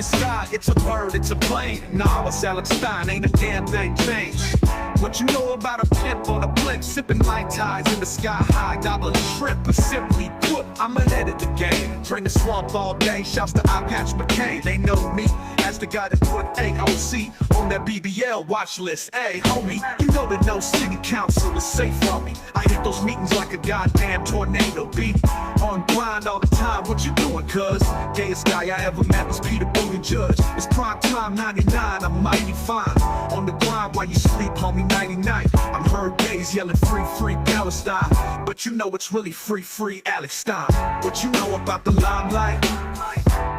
the sky, it's a bird, it's a plane. Nah, it's Alex Stein, ain't a damn thing changed. What you know about a pimp on a blimp, sipping Mai Tais in the sky high, dollar trip. But simply put, I'm ahead of the game. Drain the swamp all day, shouts to I Patch McCain. They know me as the guy that put AOC on that BBL watch list. Hey, homie, you know that no city council is safe from me. I hit those meetings like a goddamn tornado beat. On grind all the time, what you doing, cuz? Gayest guy I ever met was Peter Buttigieg. It's prime time 99, I'm mighty fine. On the grind while you sleep, homie, 99. I'm heard gays yelling free, free Palestine. But you know it's really free, free Alex Stein. What you know about the limelight?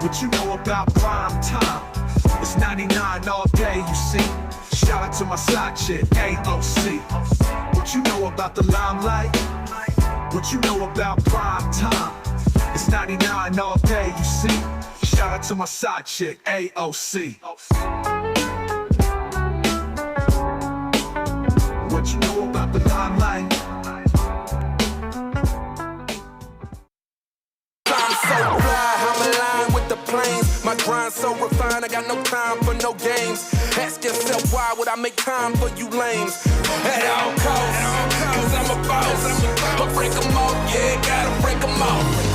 What you know about prime time? It's 99 all day, you see. Shout out to my side chick, AOC. What you know about the limelight? What you know about prime time? It's 99 all day, you see. Shout out to my side chick, AOC. What you know about the limelight? I'm so fly, I'm aligned with the planes. My grind so refined, I got no time for no games. Ask yourself why would I make time for you lames? At all costs, cause I'm a boss. But break them off, yeah, gotta break them off.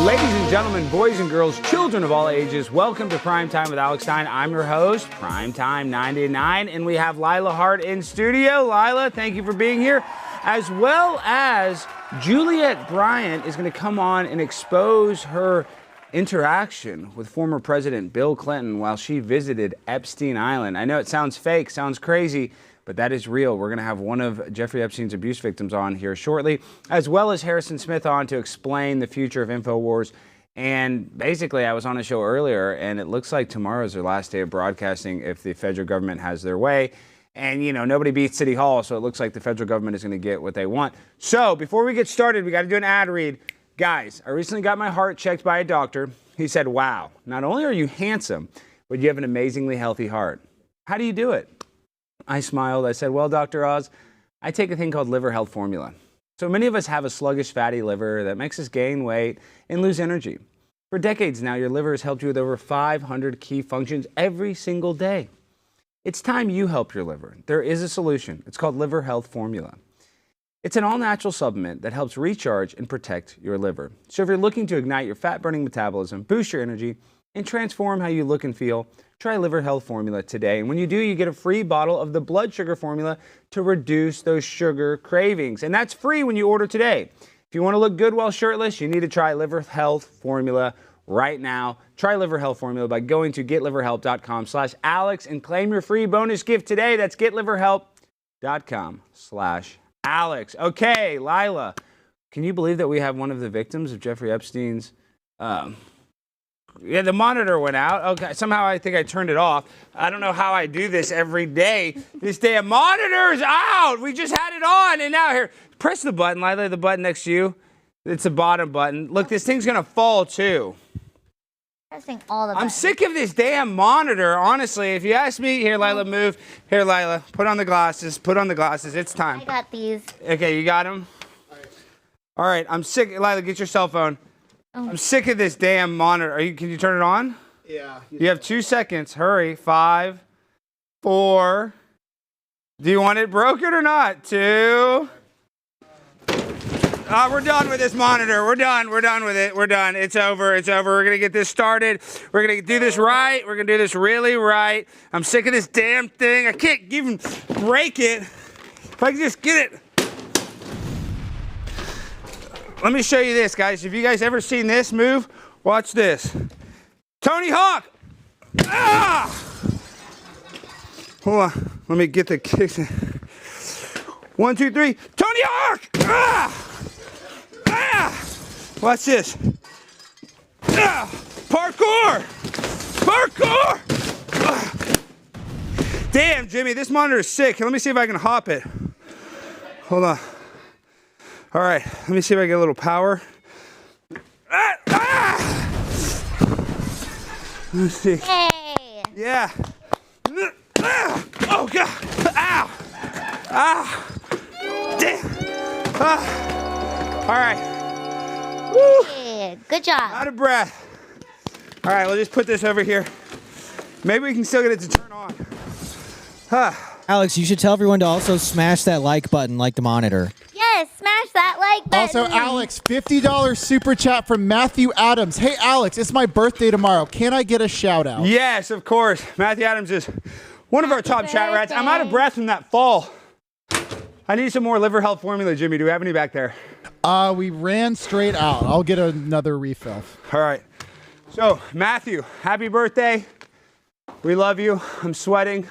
Ladies and gentlemen, boys and girls, children of all ages, welcome to Primetime with Alex Stein. I'm your host, Primetime 99, and we have Lila Hart in studio. Lila, thank you for being here. As well as Juliette Bryant is going to come on and expose her interaction with former President Bill Clinton while she visited Epstein Island. I know it sounds fake, sounds crazy, but that is real. We're going to have one of Jeffrey Epstein's abuse victims on here shortly, as well as Harrison Smith on to explain the future of InfoWars. And basically, I was on a show earlier, and it looks like tomorrow's their last day of broadcasting if the federal government has their way. And, you know, nobody beats City Hall, so it looks like the federal government is going to get what they want. So before we get started, we got to do an ad read. Guys, I recently got my heart checked by a doctor. He said, wow, not only are you handsome, but you have an amazingly healthy heart. How do you do it? I smiled. I said, well, Dr. Oz, I take a thing called liver health formula. So many of us have a sluggish fatty liver that makes us gain weight and lose energy. For decades now, your liver has helped you with over 500 key functions every single day. It's time you help your liver. There is a solution. It's called Liver Health Formula. It's an all-natural supplement that helps recharge and protect your liver. So if you're looking to ignite your fat-burning metabolism, boost your energy, and transform how you look and feel, try Liver Health Formula today. And when you do, you get a free bottle of the blood sugar formula to reduce those sugar cravings. And that's free when you order today. If you want to look good while shirtless, you need to try Liver Health Formula right now. Try Liver Health Formula by going to getliverhelp.com/Alex and claim your free bonus gift today. That's getliverhelp.com/Alex. Okay, Lila, can you believe that we have one of the victims of Jeffrey Epstein's the monitor went out. Okay, somehow I think I turned it off. I don't know how I do this every day. This damn monitor's out. We just had it on, and now here, press the button, Lila, the button next to you. It's the bottom button. Look, this thing's gonna fall too. Pressing all the buttons. I'm sick of this damn monitor, honestly. If you ask me, here, Lila, move. Here, Lila, put on the glasses. Put on the glasses. It's time. I got these. Okay, you got them? All right, I'm sick. Lila, get your cell phone. Oh. I'm sick of this damn monitor. Can you turn it on? Yeah. You have 2 seconds. Hurry. 5, 4. Do you want it broken or not? 2. We're done with this monitor. We're done. We're done with it. We're done. It's over. It's over. We're going to get this started. We're going to do this right. We're going to do this really right. I'm sick of this damn thing. I can't even break it. If I can just get it. Let me show you this, guys. Have you guys ever seen this move? Watch this. Tony Hawk! Ah! Hold on. Let me get the kicks. 1, 2, 3. Tony Hawk! Ah! Ah! Watch this. Ah! Parkour! Parkour! Ah! Damn, Jimmy, this monitor is sick. Let me see if I can hop it. Hold on. All right, let me see if I get a little power. Ah! Ah! Let's see. Hey! Yeah. Ah! Oh, God. Ow! Ah! Damn! Ah! All right. Woo! Hey, good job. Out of breath. All right, we'll just put this over here. Maybe we can still get it to turn on. Alex, you should tell everyone to also smash that like button like the monitor. Yes, smash that like button. Also, Alex, $50 super chat from Matthew Adams. Hey, Alex, it's my birthday tomorrow. Can I get a shout out? Yes, of course. Matthew Adams is one of our top chat rats. I'm out of breath from that fall. I need some more liver health formula, Jimmy. Do we have any back there? We ran straight out. I'll get another refill. All right. So, Matthew, happy birthday. We love you. I'm sweating.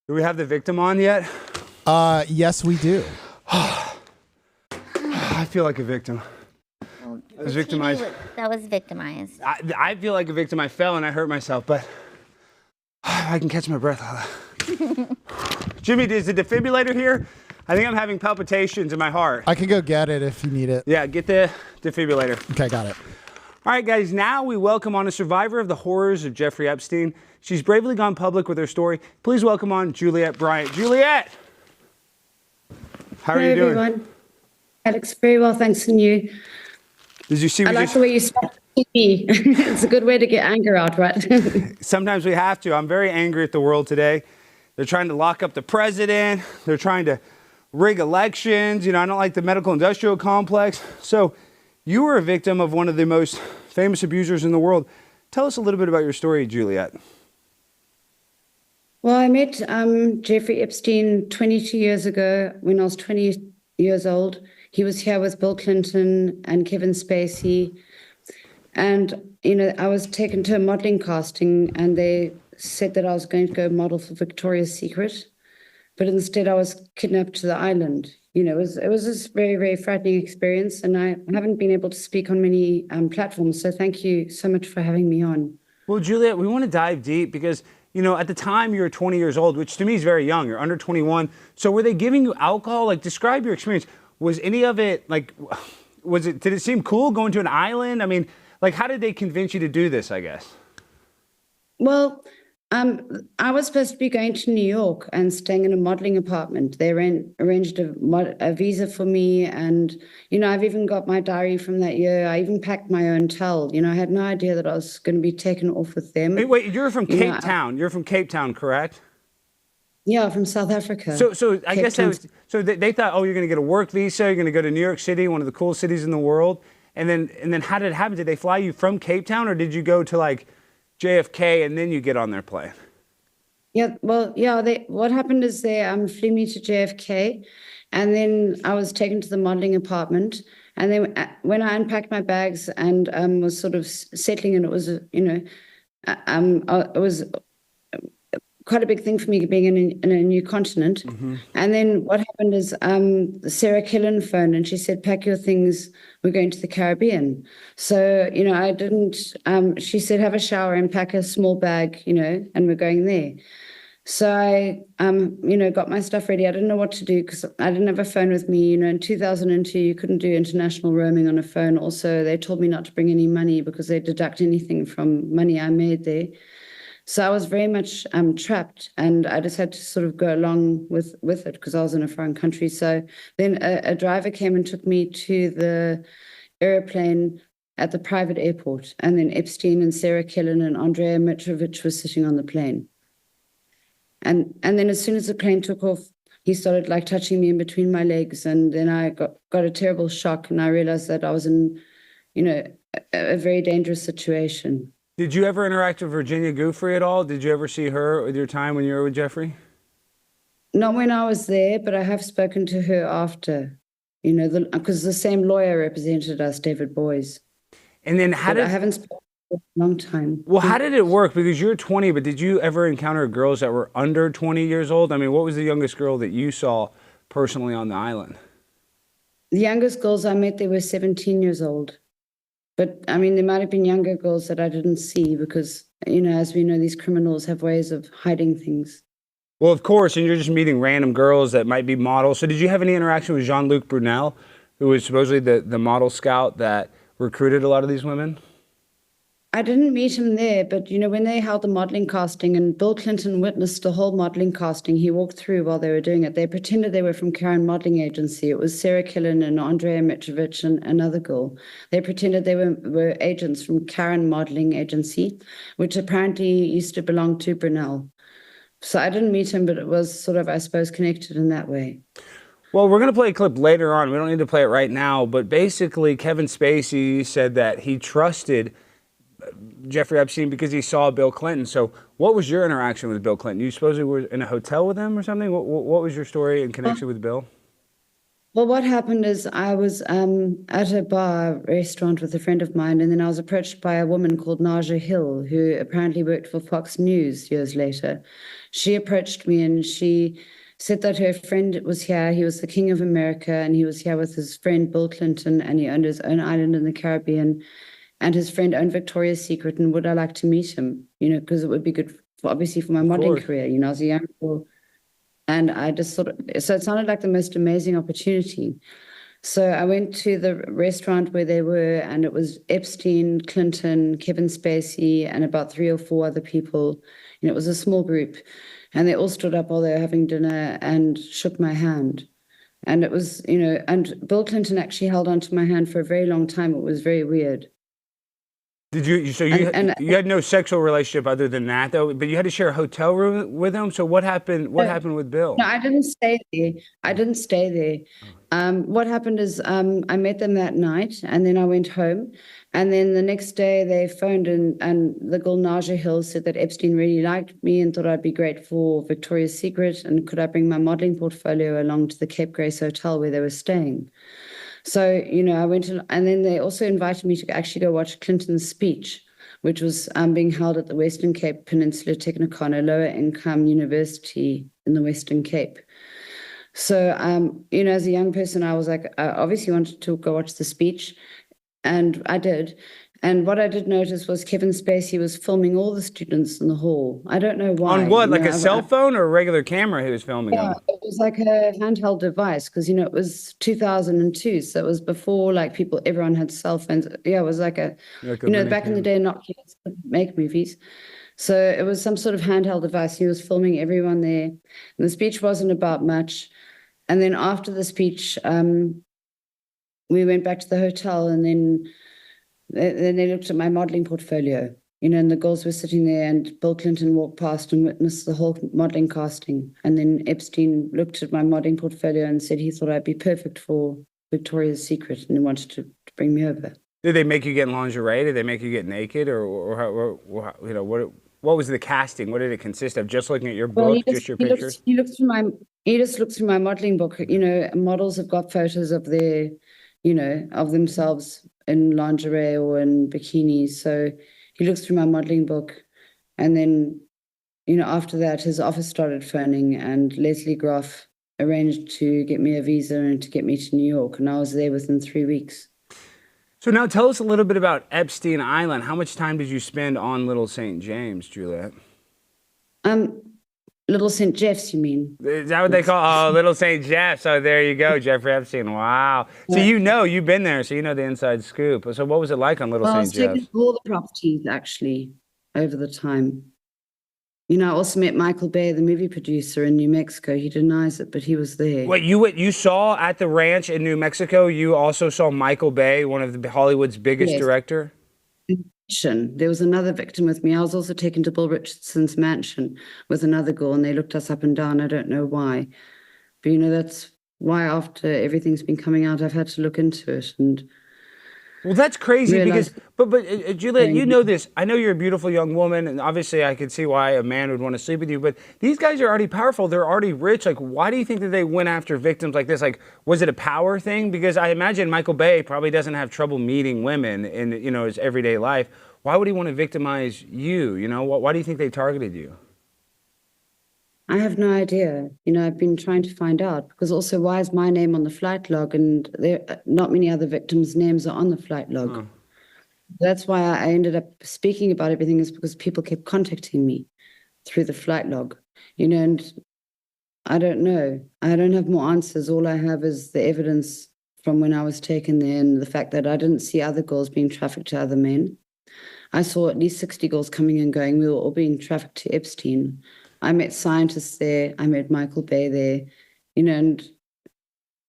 Do we have the victim on yet? Yes, we do. I feel like a victim. Well, I was victimized. That was victimized. I feel like a victim. I fell and I hurt myself, but I can catch my breath. Jimmy, is the defibrillator here? I think I'm having palpitations in my heart. I can go get it if you need it. Yeah, get the defibrillator. Okay, got it. All right, guys, now we welcome on a survivor of the horrors of Jeffrey Epstein. She's bravely gone public with her story. Please welcome on Juliette Bryant. Juliette! How are you doing? Everyone. Alex, very well, thanks, and you? Did you see I like the way you spoke to me. It's a good way to get anger out, right? Sometimes we have to. I'm very angry at the world today. They're trying to lock up the president. They're trying to rig elections. You know, I don't like the medical industrial complex. So you were a victim of one of the most famous abusers in the world. Tell us a little bit about your story, Juliette. Well, I met Jeffrey Epstein 22 years ago when I was 20 years old. He was here with Bill Clinton and Kevin Spacey. And, you know, I was taken to a modeling casting and they said that I was going to go model for Victoria's Secret. But instead I was kidnapped to the island. You know, it was this very, very frightening experience. And I haven't been able to speak on many platforms. So thank you so much for having me on. Well, Juliette, we want to dive deep because, you know, at the time you were 20 years old, which to me is very young. You're under 21. So were they giving you alcohol? Like, describe your experience. Was any of it, like, did it seem cool going to an island? I mean, like, how did they convince you to do this, I guess? Well, I was supposed to be going to New York and staying in a modeling apartment. They arranged a visa for me. And, you know, I've even got my diary from that year. I even packed my own towel. You know, I had no idea that I was going to be taken off with them. Wait, you're from Cape Town. You're from Cape Town, correct? Yeah, from South Africa. So I guess they thought, oh, you're going to get a work visa. You're going to go to New York City, one of the coolest cities in the world. And then how did it happen? Did they fly you from Cape Town, or did you go to like JFK and then you get on their plane? Yeah, well, yeah. What happened is they flew me to JFK, and then I was taken to the modeling apartment. And then when I unpacked my bags and was sort of settling in, it was it was quite a big thing for me being in a new continent. Mm-hmm. And then what happened is Sarah Killen phoned and she said, pack your things, we're going to the Caribbean. So, you know, I didn't, she said, have a shower and pack a small bag, you know, and we're going there. So I, you know, got my stuff ready. I didn't know what to do because I didn't have a phone with me. You know, in 2002, you couldn't do international roaming on a phone. Also, they told me not to bring any money because they deduct anything from money I made there. So I was very much trapped, and I just had to sort of go along with it because I was in a foreign country. So then a driver came and took me to the airplane at the private airport, and then Epstein and Sarah Killen and Andrea Mitrovic were sitting on the plane. And then as soon as the plane took off, he started like touching me in between my legs, and then I got a terrible shock, and I realized that I was in, you know, a very dangerous situation. Did you ever interact with Virginia Giuffre at all? Did you ever see her with your time when you were with Jeffrey? Not when I was there, but I have spoken to her after, you know, because the same lawyer represented us, David Boys. And then I haven't spoken for a long time. Well, how did it work? Because you're 20, but did you ever encounter girls that were under 20 years old? I mean, what was the youngest girl that you saw personally on the island? The youngest girls I met, they were 17 years old. But, I mean, there might have been younger girls that I didn't see because, you know, as we know, these criminals have ways of hiding things. Well, of course, and you're just meeting random girls that might be models. So did you have any interaction with Jean-Luc Brunel, who was supposedly the model scout that recruited a lot of these women? I didn't meet him there, but when they held the modeling casting and Bill Clinton witnessed the whole modeling casting, he walked through while they were doing it. They pretended they were from Karen Modeling Agency. It was Sarah Killen and Andrea Mitrovic and another girl. They pretended they were agents from Karen Modeling Agency, which apparently used to belong to Brunel. So I didn't meet him, but it was sort of, I suppose, connected in that way. Well, we're going to play a clip later on. We don't need to play it right now, but basically Kevin Spacey said that he trusted Jeffrey Epstein because he saw Bill Clinton. So what was your interaction with Bill Clinton? You supposedly were in a hotel with him or something? What was your story in connection with Bill? Well, what happened is I was at a bar restaurant with a friend of mine, and then I was approached by a woman called Naja Hill, who apparently worked for Fox News years later. She approached me and she said that her friend was here. He was the King of America, and he was here with his friend Bill Clinton, and he owned his own island in the Caribbean. And his friend owned Victoria's Secret, and would I like to meet him? Because it would be good, obviously, for my modeling career. I was a young girl, and I just so it sounded like the most amazing opportunity. So I went to the restaurant where they were, and it was Epstein, Clinton, Kevin Spacey, and about 3 or 4 other people. It was a small group, and they all stood up while they were having dinner and shook my hand. And it was, and Bill Clinton actually held onto my hand for a very long time. It was very weird. Did you? So you had no sexual relationship other than that, though. But you had to share a hotel room with him. So what happened? What happened with Bill? No, I didn't stay there. What happened is I met them that night, and then I went home, and then the next day they phoned, and the girl Naja Hill said that Epstein really liked me and thought I'd be great for Victoria's Secret, and could I bring my modeling portfolio along to the Cape Grace Hotel where they were staying. So, I went and then they also invited me to actually go watch Clinton's speech, which was being held at the Western Cape Peninsula Technikon, a lower income university in the Western Cape. So, as a young person, I was like, I obviously wanted to go watch the speech, and I did. And what I did notice was Kevin Spacey was filming all the students in the hall. I don't know why. On what, like a cell phone or a regular camera he was filming on? It was like a handheld device because, it was 2002. So it was before everyone had cell phones. Yeah, it was like back in the day, Nokia could make movies. So it was some sort of handheld device. He was filming everyone there. And the speech wasn't about much. And then after the speech, we went back to the hotel, and then they looked at my modeling portfolio, and the girls were sitting there, and Bill Clinton walked past and witnessed the whole modeling casting. And then Epstein looked at my modeling portfolio and said he thought I'd be perfect for Victoria's Secret, and he wanted to bring me over. Did they make you get in lingerie? Did they make you get naked, or what was the casting? What did it consist of? Just looking at your book, just your pictures? He just looked through my modeling book. Models have got photos of their, of themselves in lingerie or in bikinis. So he looks through my modeling book, and then, after that, his office started phoning, and Leslie Groff arranged to get me a visa and to get me to New York, and I was there within 3 weeks. So now tell us a little bit about Epstein Island. How much time did you spend on Little St. James, Juliette? Little St. Jeff's, you mean? Is that what they call? Oh, Little St. Jeff's. Oh, there you go, Jeffrey Epstein. Wow. So you've been there, so you know the inside scoop. So what was it like on Little St. Jeff's? I was taking all the properties, actually, over the time. I also met Michael Bay, the movie producer in New Mexico. He denies it, but he was there. Wait, you saw at the ranch in New Mexico, you also saw Michael Bay, one of Hollywood's biggest director? There was another victim with me. I was also taken to Bill Richardson's mansion with another girl, and they looked us up and down. I don't know why. But, that's why after everything's been coming out, I've had to look into it. And well, that's crazy because, but Juliette, you know this. I know you're a beautiful young woman, and obviously I could see why a man would want to sleep with you, but these guys are already powerful. They're already rich. Like, why do you think that they went after victims like this? Like, was it a power thing? Because I imagine Michael Bay probably doesn't have trouble meeting women in, his everyday life. Why would he want to victimize you? Why do you think they targeted you? I have no idea. I've been trying to find out, because also, why is my name on the flight log, and there not many other victims' names are on the flight log. Oh. That's why I ended up speaking about everything, is because people kept contacting me through the flight log, and I don't know. I don't have more answers. All I have is the evidence from when I was taken there, and the fact that I didn't see other girls being trafficked to other men. I saw at least 60 girls coming and going. We were all being trafficked to Epstein. I met scientists there. I met Michael Bay there, and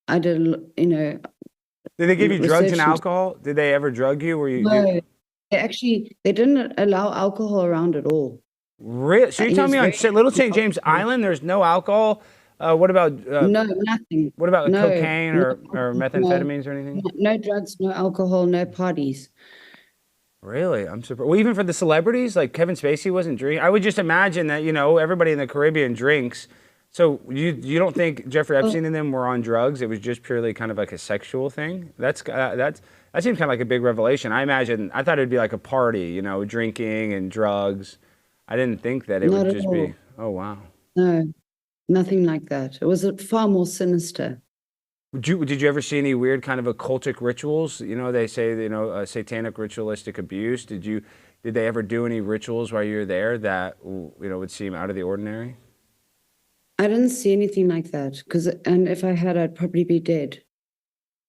I did, Did they give you drugs and research into- alcohol? Did they ever drug you? Were you? No, they didn't allow alcohol around at all. Really? So you're He telling me was on Little St. James Island, there's no alcohol? What about no, nothing. what about No, cocaine or methamphetamines or anything? No drugs, no alcohol, no parties. Really? I'm surprised. Well, even for the celebrities, like Kevin Spacey wasn't drinking. I would just imagine that, everybody in the Caribbean drinks. So you don't think Jeffrey Epstein and them were on drugs? It was just purely kind of like a sexual thing? That seems kind of like a big revelation. I thought it'd be like a party, drinking and drugs. I didn't think that it Not would at just all. be, oh, wow. No, nothing like that. It was far more sinister. Did you ever see any weird kind of occultic rituals? They say, satanic ritualistic abuse. Did they ever do any rituals while you were there that, would seem out of the ordinary? I didn't see anything like that and if I had, I'd probably be dead.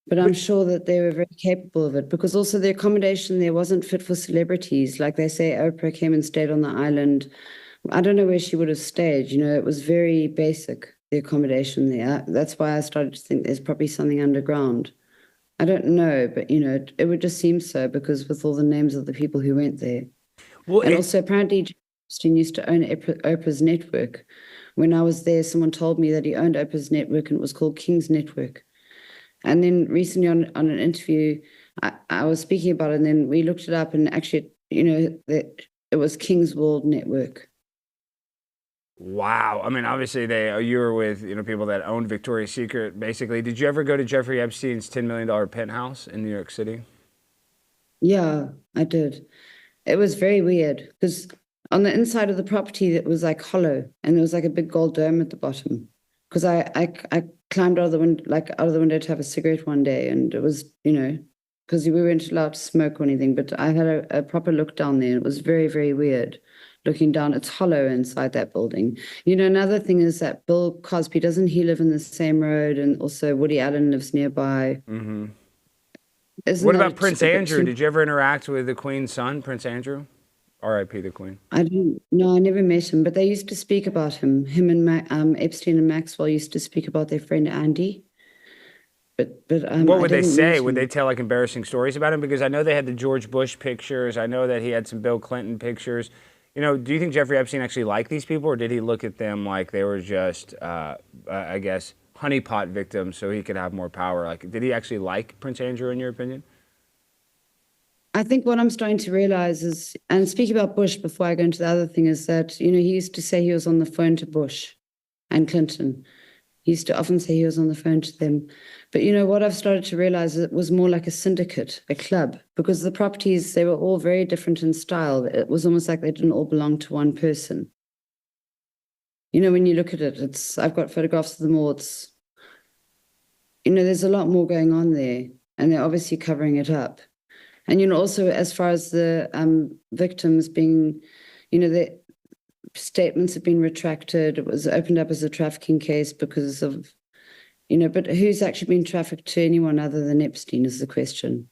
But I'm sure that they were very capable of it because also the accommodation there wasn't fit for celebrities. Like they say, Oprah came and stayed on the island. I don't know where she would have stayed. It was very basic, the accommodation there. That's why I started to think there's probably something underground. I don't know, but, it would just seem so because with all the names of the people who went there. Well, And also apparently Epstein used to own Oprah's network. When I was there, someone told me that he owned Oprah's network and it was called King's Network. And then recently on an interview, I was speaking about it and then we looked it up and actually, that it was King's World Network. Wow. I mean, obviously you were with, people that owned Victoria's Secret, basically. Did you ever go to Jeffrey Epstein's $10 million penthouse in New York City? Yeah, I did. It was very weird because on the inside of the property, it was like hollow and there was like a big gold dome at the bottom. Because I climbed out of the window to have a cigarette one day, and it was, because we weren't allowed to smoke or anything. But I had a proper look down there. It was very, very weird looking down. It's hollow inside that building. Another thing is that Bill Cosby, doesn't he live in the same road? And also Woody Allen lives nearby. Mm-hmm. Isn't What that about Prince Andrew? Did you ever interact with the Queen's son, Prince Andrew? R.I.P. the Queen. I didn't. No, I never met him, but they used to speak about him. Him and Epstein and Maxwell used to speak about their friend Andy. But what would I they didn't say? meet Would him. they tell like embarrassing stories about him? Because I know they had the George Bush pictures. I know that he had some Bill Clinton pictures. Do you think Jeffrey Epstein actually liked these people, or did he look at them like they were just, I guess, honeypot victims so he could have more power? Like, did he actually like Prince Andrew, in your opinion? I think what I'm starting to realize is, and speaking about Bush before I go into the other thing, is that, he used to say he was on the phone to Bush and Clinton. He used to often say he was on the phone to them. But, what I've started to realize is it was more like a syndicate, a club, because the properties, they were all very different in style. It was almost like they didn't all belong to one person. When you look at it, I've got photographs of them all. It's, there's a lot more going on there, and they're obviously covering it up. And, also as far as the victims being, the statements have been retracted. It was opened up as a trafficking case because of, but who's actually been trafficked to anyone other than Epstein is the question.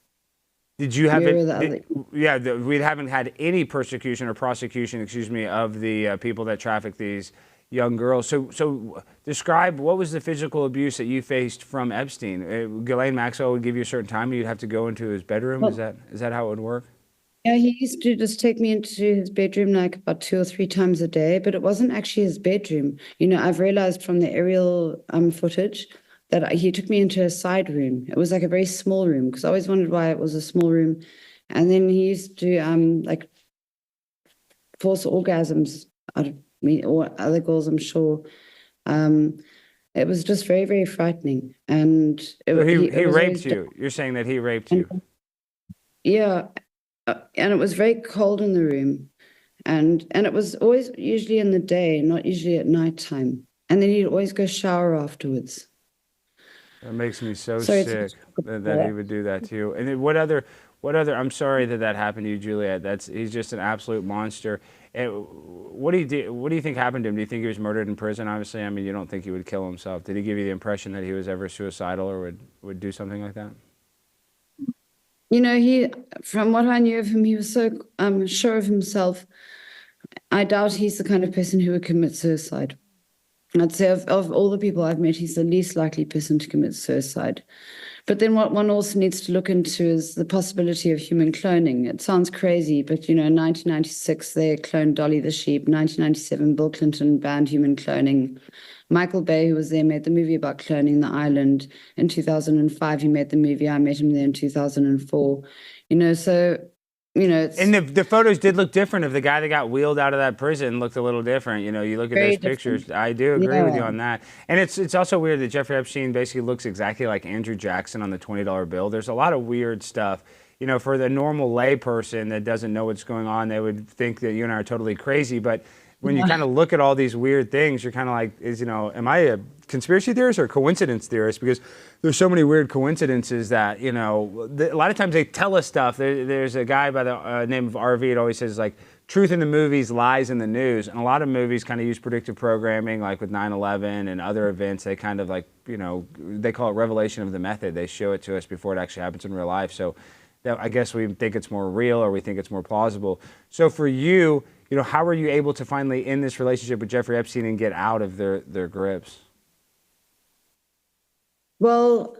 Did you have Where are it? We haven't had any persecution or prosecution, of the people that traffic these young girls. So describe what was the physical abuse that you faced from Epstein. Ghislaine Maxwell would give you a certain time and you'd have to go into his bedroom. Well, is that how it would work? Yeah, he used to just take me into his bedroom like about 2 or 3 times a day, but it wasn't actually his bedroom. I've realized from the aerial footage that he took me into a side room. It was like a very small room because I always wondered why it was a small room. And then he used to like force orgasms out of me or other girls, I'm sure. It was just very, very frightening. And he raped always you. You're saying that he raped you. Yeah. And it was very cold in the room. And it was always usually in the day, not usually at nighttime. And then he'd always go shower afterwards. That makes me so Sorry, sick that he would do that to you. And then what other, I'm sorry that happened to you, Juliette. He's just an absolute monster. And what do you think happened to him? Do you think he was murdered in prison? Obviously, I mean, you don't think he would kill himself. Did he give you the impression that he was ever suicidal or would do something like that? From what I knew of him, he was so sure of himself. I doubt he's the kind of person who would commit suicide. I'd say of all the people I've met, he's the least likely person to commit suicide. But then what one also needs to look into is the possibility of human cloning. It sounds crazy, but, in 1996, they cloned Dolly the sheep. 1997, Bill Clinton banned human cloning. Michael Bay, who was there, made the movie about cloning the island. In 2005, he made the movie. I met him there in 2004. It's... And the photos did look different. Of the guy that got wheeled out of that prison looked a little different. You look at those pictures. I do agree with you on that. And it's also weird that Jeffrey Epstein basically looks exactly like Andrew Jackson on the $20 bill. There's a lot of weird stuff. For the normal lay person that doesn't know what's going on, they would think that you and I are totally crazy. But when you kind of look at all these weird things, you're kind of like, am I a conspiracy theorist or a coincidence theorist? Because there's so many weird coincidences that, a lot of times they tell us stuff. There's a guy by the name of RV, it always says, like, truth in the movies, lies in the news. And a lot of movies kind of use predictive programming, like with 9/11 and other events. They kind of like, they call it revelation of the method. They show it to us before it actually happens in real life. So I guess we think it's more real, or we think it's more plausible. So for you, how were you able to finally end this relationship with Jeffrey Epstein and get out of their grips? Well,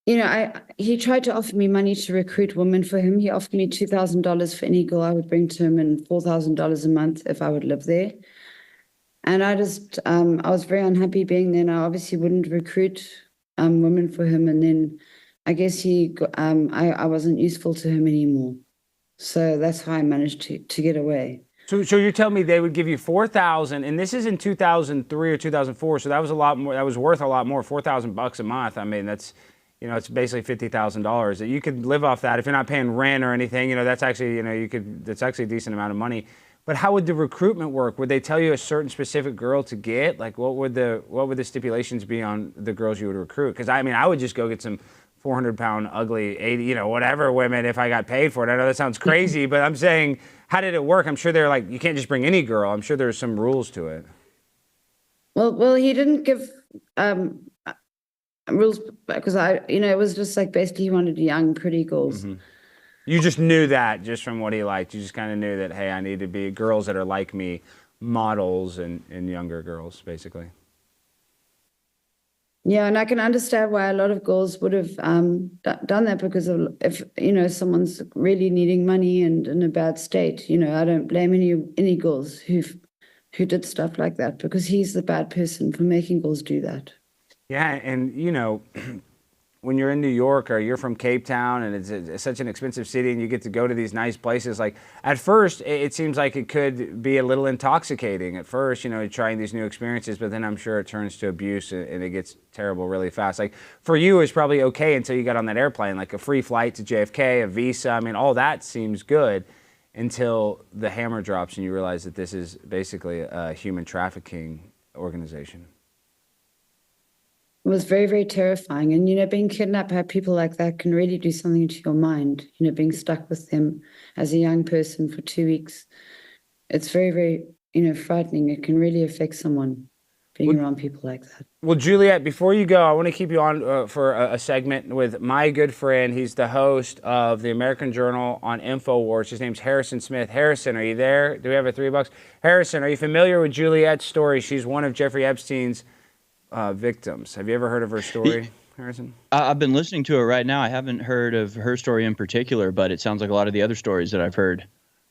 he tried to offer me money to recruit women for him. He offered me $2,000 for any girl I would bring to him, and $4,000 a month if I would live there. And I was very unhappy being there, and I obviously wouldn't recruit women for him. And then I guess I wasn't useful to him anymore. So that's how I managed to get away. So you're telling me they would give you $4,000, and this is in 2003 or 2004, so that was a lot more. That was worth a lot more, $4,000 a month. I mean, that's, it's basically $50,000 that you could live off that if you're not paying rent or anything. That's actually, that's actually a decent amount of money. But how would the recruitment work? Would they tell you a certain specific girl to get? Like, what would the stipulations be on the girls you would recruit? Because I would just go get some 400-pound, ugly, 80, whatever women if I got paid for it. I know that sounds crazy, but I'm saying, how did it work? I'm sure they're like, you can't just bring any girl. I'm sure there's some rules to it. Well, he didn't give rules because it was just like basically he wanted young, pretty girls. Mm-hmm. You just knew that just from what he liked. You just kind of knew that, hey, I need to be girls that are like me, models and younger girls, basically. Yeah, and I can understand why a lot of girls would have done that, because of if someone's really needing money and in a bad state. I don't blame any girls who did stuff like that, because he's the bad person for making girls do that. Yeah, and when you're in New York or you're from Cape Town and it's such an expensive city and you get to go to these nice places, like at first it seems like it could be a little intoxicating at first, trying these new experiences, but then I'm sure it turns to abuse and it gets terrible really fast. Like for you, it's probably okay until you got on that airplane, like a free flight to JFK, a visa. I mean, all that seems good until the hammer drops and you realize that this is basically a human trafficking organization. It was very, very terrifying. And, being kidnapped by people like that can really do something to your mind. Being stuck with them as a young person for 2 weeks. It's very, very, frightening. It can really affect someone being around people like that. Well, Juliette, before you go, I want to keep you on for a segment with my good friend. He's the host of the American Journal on InfoWars. His name's Harrison Smith. Harrison, are you there? Do we have a $3? Harrison, are you familiar with Juliette's story? She's one of Jeffrey Epstein's victims. Have you ever heard of her story, Harrison? I've been listening to it right now. I haven't heard of her story in particular, but it sounds like a lot of the other stories that I've heard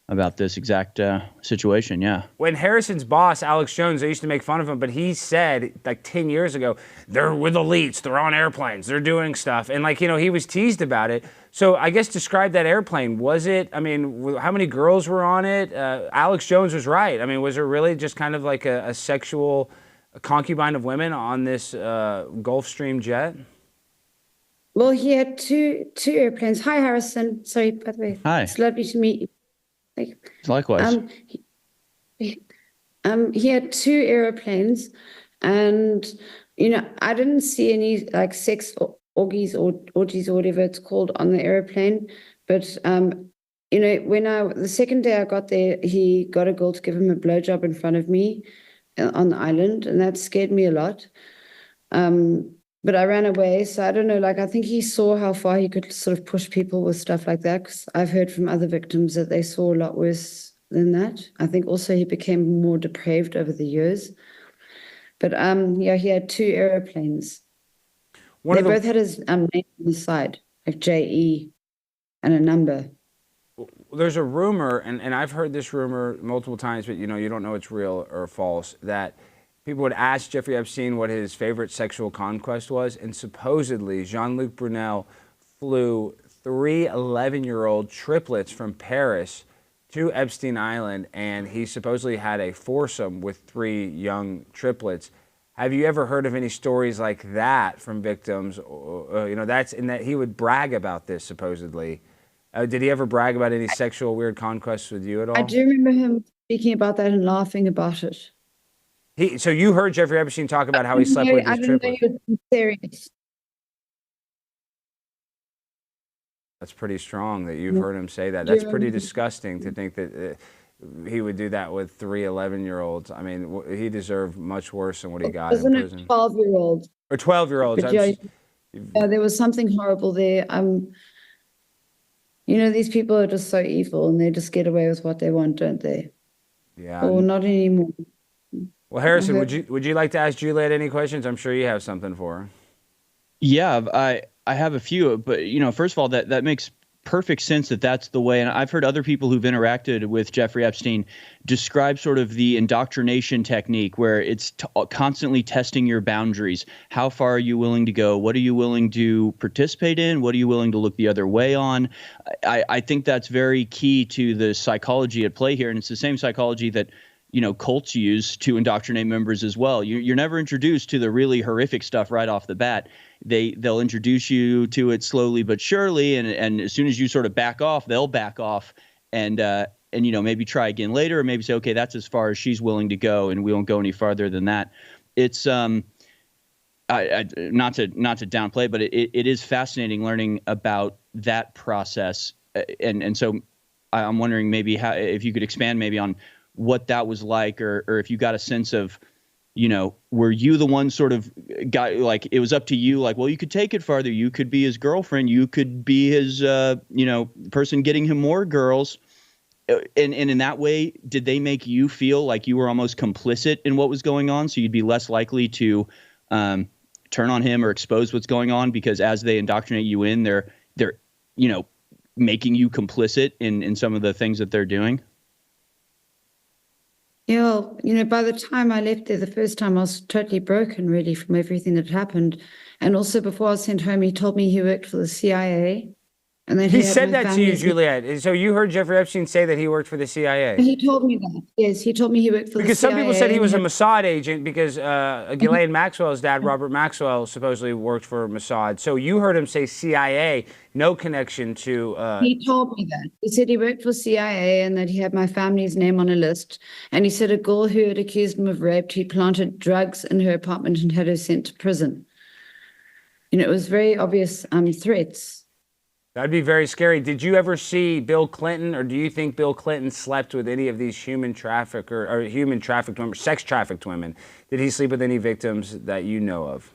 about this exact situation, yeah. When Harrison's boss, Alex Jones, they used to make fun of him, but he said like 10 years ago, they're with elites, they're on airplanes, they're doing stuff. And he was teased about it. So I guess describe that airplane. Was it, how many girls were on it? Alex Jones was right. Was it really just kind of like a sexual concubine of women on this Gulfstream jet? Well, he had two airplanes. Hi, Harrison. Sorry, by the way. Hi. It's lovely to meet you. Likewise. He had 2 airplanes, and I didn't see any like sex orgies or orgies or whatever it's called on the airplane. But when the second day I got there, he got a girl to give him a blowjob in front of me on the island, and that scared me a lot. but I ran away. So I don't know, like, I think he saw how far he could sort of push people with stuff like that. Because I've heard from other victims that they saw a lot worse than that. I think also he became more depraved over the years. But yeah, he had 2 airplanes. They both had his name on the side, like JE and a number. There's a rumor, and I've heard this rumor multiple times, but you don't know it's real or false, that people would ask Jeffrey Epstein what his favorite sexual conquest was, and supposedly Jean-Luc Brunel flew 3 11-year-old triplets from Paris to Epstein Island, and he supposedly had a foursome with 3 young triplets. Have you ever heard of any stories like that from victims? That's in that he would brag about this supposedly. Did he ever brag about any sexual weird conquests with you at all? I do remember him speaking about that and laughing about it. So you heard Jeffrey Epstein talk about how he slept with his triplets? I didn't know he was serious. That's pretty strong that you've heard him say that. That's pretty disgusting to think that he would do that with 3 11-year-olds. I mean, he deserved much worse than what he got in prison. Wasn't it 12-year-old? Or 12-year-olds. Yeah, there was something horrible there. These people are just so evil, and they just get away with what they want, don't they? Yeah. Or not anymore. Well, Harrison, would you like to ask Juliette any questions? I'm sure you have something for her. Yeah, I have a few, but first of all, that makes perfect sense that that's the way. And I've heard other people who've interacted with Jeffrey Epstein describe sort of the indoctrination technique, where it's constantly testing your boundaries. How far are you willing to go? What are you willing to participate in? What are you willing to look the other way on? I think that's very key to the psychology at play here. And it's the same psychology that cults use to indoctrinate members as well. You're never introduced to the really horrific stuff right off the bat. They'll introduce you to it slowly but surely, and as soon as you sort of back off, they'll back off and maybe try again later, or maybe say, okay, that's as far as she's willing to go, and we won't go any farther than that. It's not to downplay, but it is fascinating learning about that process, and so I'm wondering maybe if you could expand maybe on what that was like, or if you got a sense of, were you the one sort of guy, like it was up to you, like, well, you could take it farther. You could be his girlfriend. You could be his, person getting him more girls. And in that way, did they make you feel like you were almost complicit in what was going on? So you'd be less likely to turn on him or expose what's going on, because as they indoctrinate you in, they're making you complicit in some of the things that they're doing? Yeah, by the time I left there the first time, I was totally broken, really, from everything that happened. And also, before I was sent home, he told me he worked for the CIA. And then he said that to you, Juliette. So you heard Jeffrey Epstein say that he worked for the CIA? He told me that. Yes, he told me he worked for the CIA. Because some people said he was a Mossad agent, because Ghislaine Maxwell's dad, Robert Maxwell, supposedly worked for Mossad. So you heard him say CIA, no connection to... He told me that. He said he worked for CIA and that he had my family's name on a list. And he said a girl who had accused him of rape, he planted drugs in her apartment and had her sent to prison. It was very obvious threats. That'd be very scary. Did you ever see Bill Clinton, or do you think Bill Clinton slept with any of these human trafficked women, sex trafficked women? Did he sleep with any victims that you know of?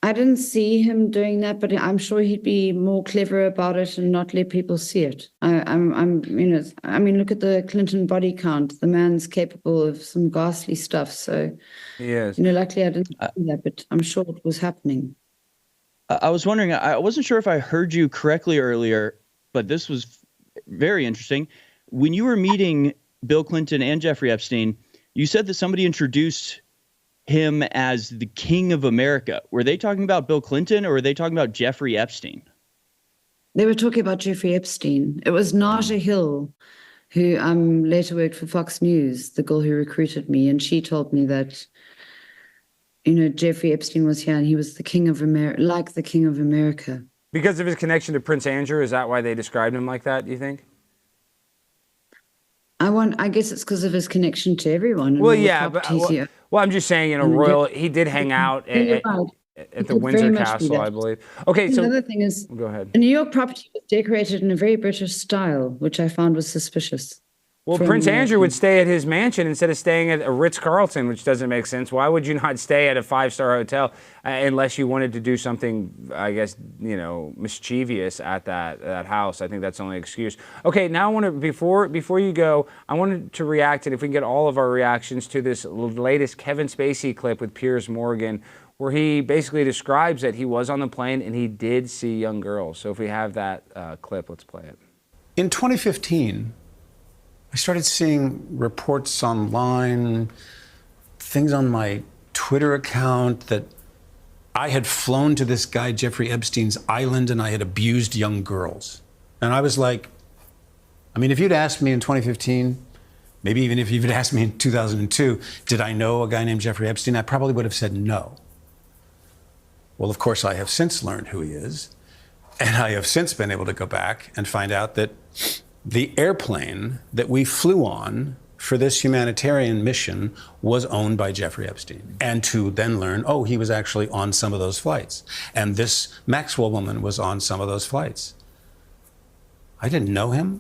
I didn't see him doing that, but I'm sure he'd be more clever about it and not let people see it. Look at the Clinton body count. The man's capable of some ghastly stuff. So, yes. Luckily I didn't see that, but I'm sure it was happening. I was wondering, I wasn't sure if I heard you correctly earlier, but this was very interesting. When you were meeting Bill Clinton and Jeffrey Epstein, you said that somebody introduced him as the King of America. Were they talking about Bill Clinton, or were they talking about Jeffrey Epstein? They were talking about Jeffrey Epstein. It was Naja Hill, who later worked for Fox News, the girl who recruited me, and she told me that Jeffrey Epstein was here and he was the King of America, like the King of America. Because of his connection to Prince Andrew, is that why they described him like that, do you think? I guess it's because of his connection to everyone. Well, yeah, but I'm just saying, royal. He did hang out at the Windsor Castle, I believe. Okay, so another thing is, go ahead. The New York property was decorated in a very British style, which I found was suspicious. Well, Prince Andrew would stay at his mansion instead of staying at a Ritz-Carlton, which doesn't make sense. Why would you not stay at a 5-star hotel unless you wanted to do something, I guess, mischievous at that house? I think that's the only excuse. Okay, now I want to, before you go, I wanted to react, and if we can get all of our reactions to this latest Kevin Spacey clip with Piers Morgan, where he basically describes that he was on the plane and he did see young girls. So if we have that clip, let's play it. In 2015, I started seeing reports online, things on my Twitter account that I had flown to this guy, Jeffrey Epstein's island, and I had abused young girls. And I was like, I mean, if you'd asked me in 2015, maybe even if you'd asked me in 2002, did I know a guy named Jeffrey Epstein? I probably would have said no. Well, of course, I have since learned who he is. And I have since been able to go back and find out that the airplane that we flew on for this humanitarian mission was owned by Jeffrey Epstein. And to then learn, oh, he was actually on some of those flights. And this Maxwell woman was on some of those flights. I didn't know him.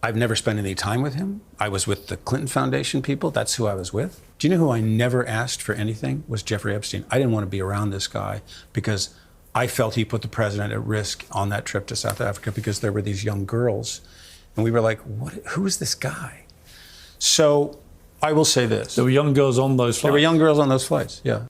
I've never spent any time with him. I was with the Clinton Foundation people. That's who I was with. Do you know who I never asked for anything? Was Jeffrey Epstein. I didn't want to be around this guy because I felt he put the president at risk on that trip to South Africa because there were these young girls. And we were like, who is this guy? So I will say this. There were young girls on those flights. There were young girls on those flights, yeah.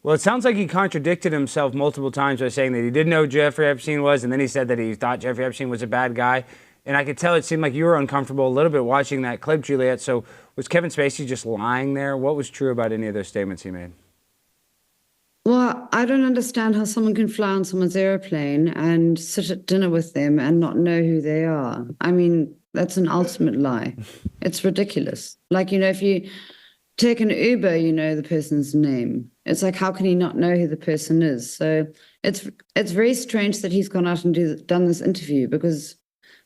Well, it sounds like he contradicted himself multiple times by saying that he didn't know who Jeffrey Epstein was, and then he said that he thought Jeffrey Epstein was a bad guy. And I could tell it seemed like you were uncomfortable a little bit watching that clip, Juliette. So was Kevin Spacey just lying there? What was true about any of those statements he made? Well, I don't understand how someone can fly on someone's airplane and sit at dinner with them and not know who they are. I mean, that's an ultimate lie. It's ridiculous. Like, if you take an Uber, you know the person's name. It's like, how can he not know who the person is? So it's very strange that he's gone out and done this interview, because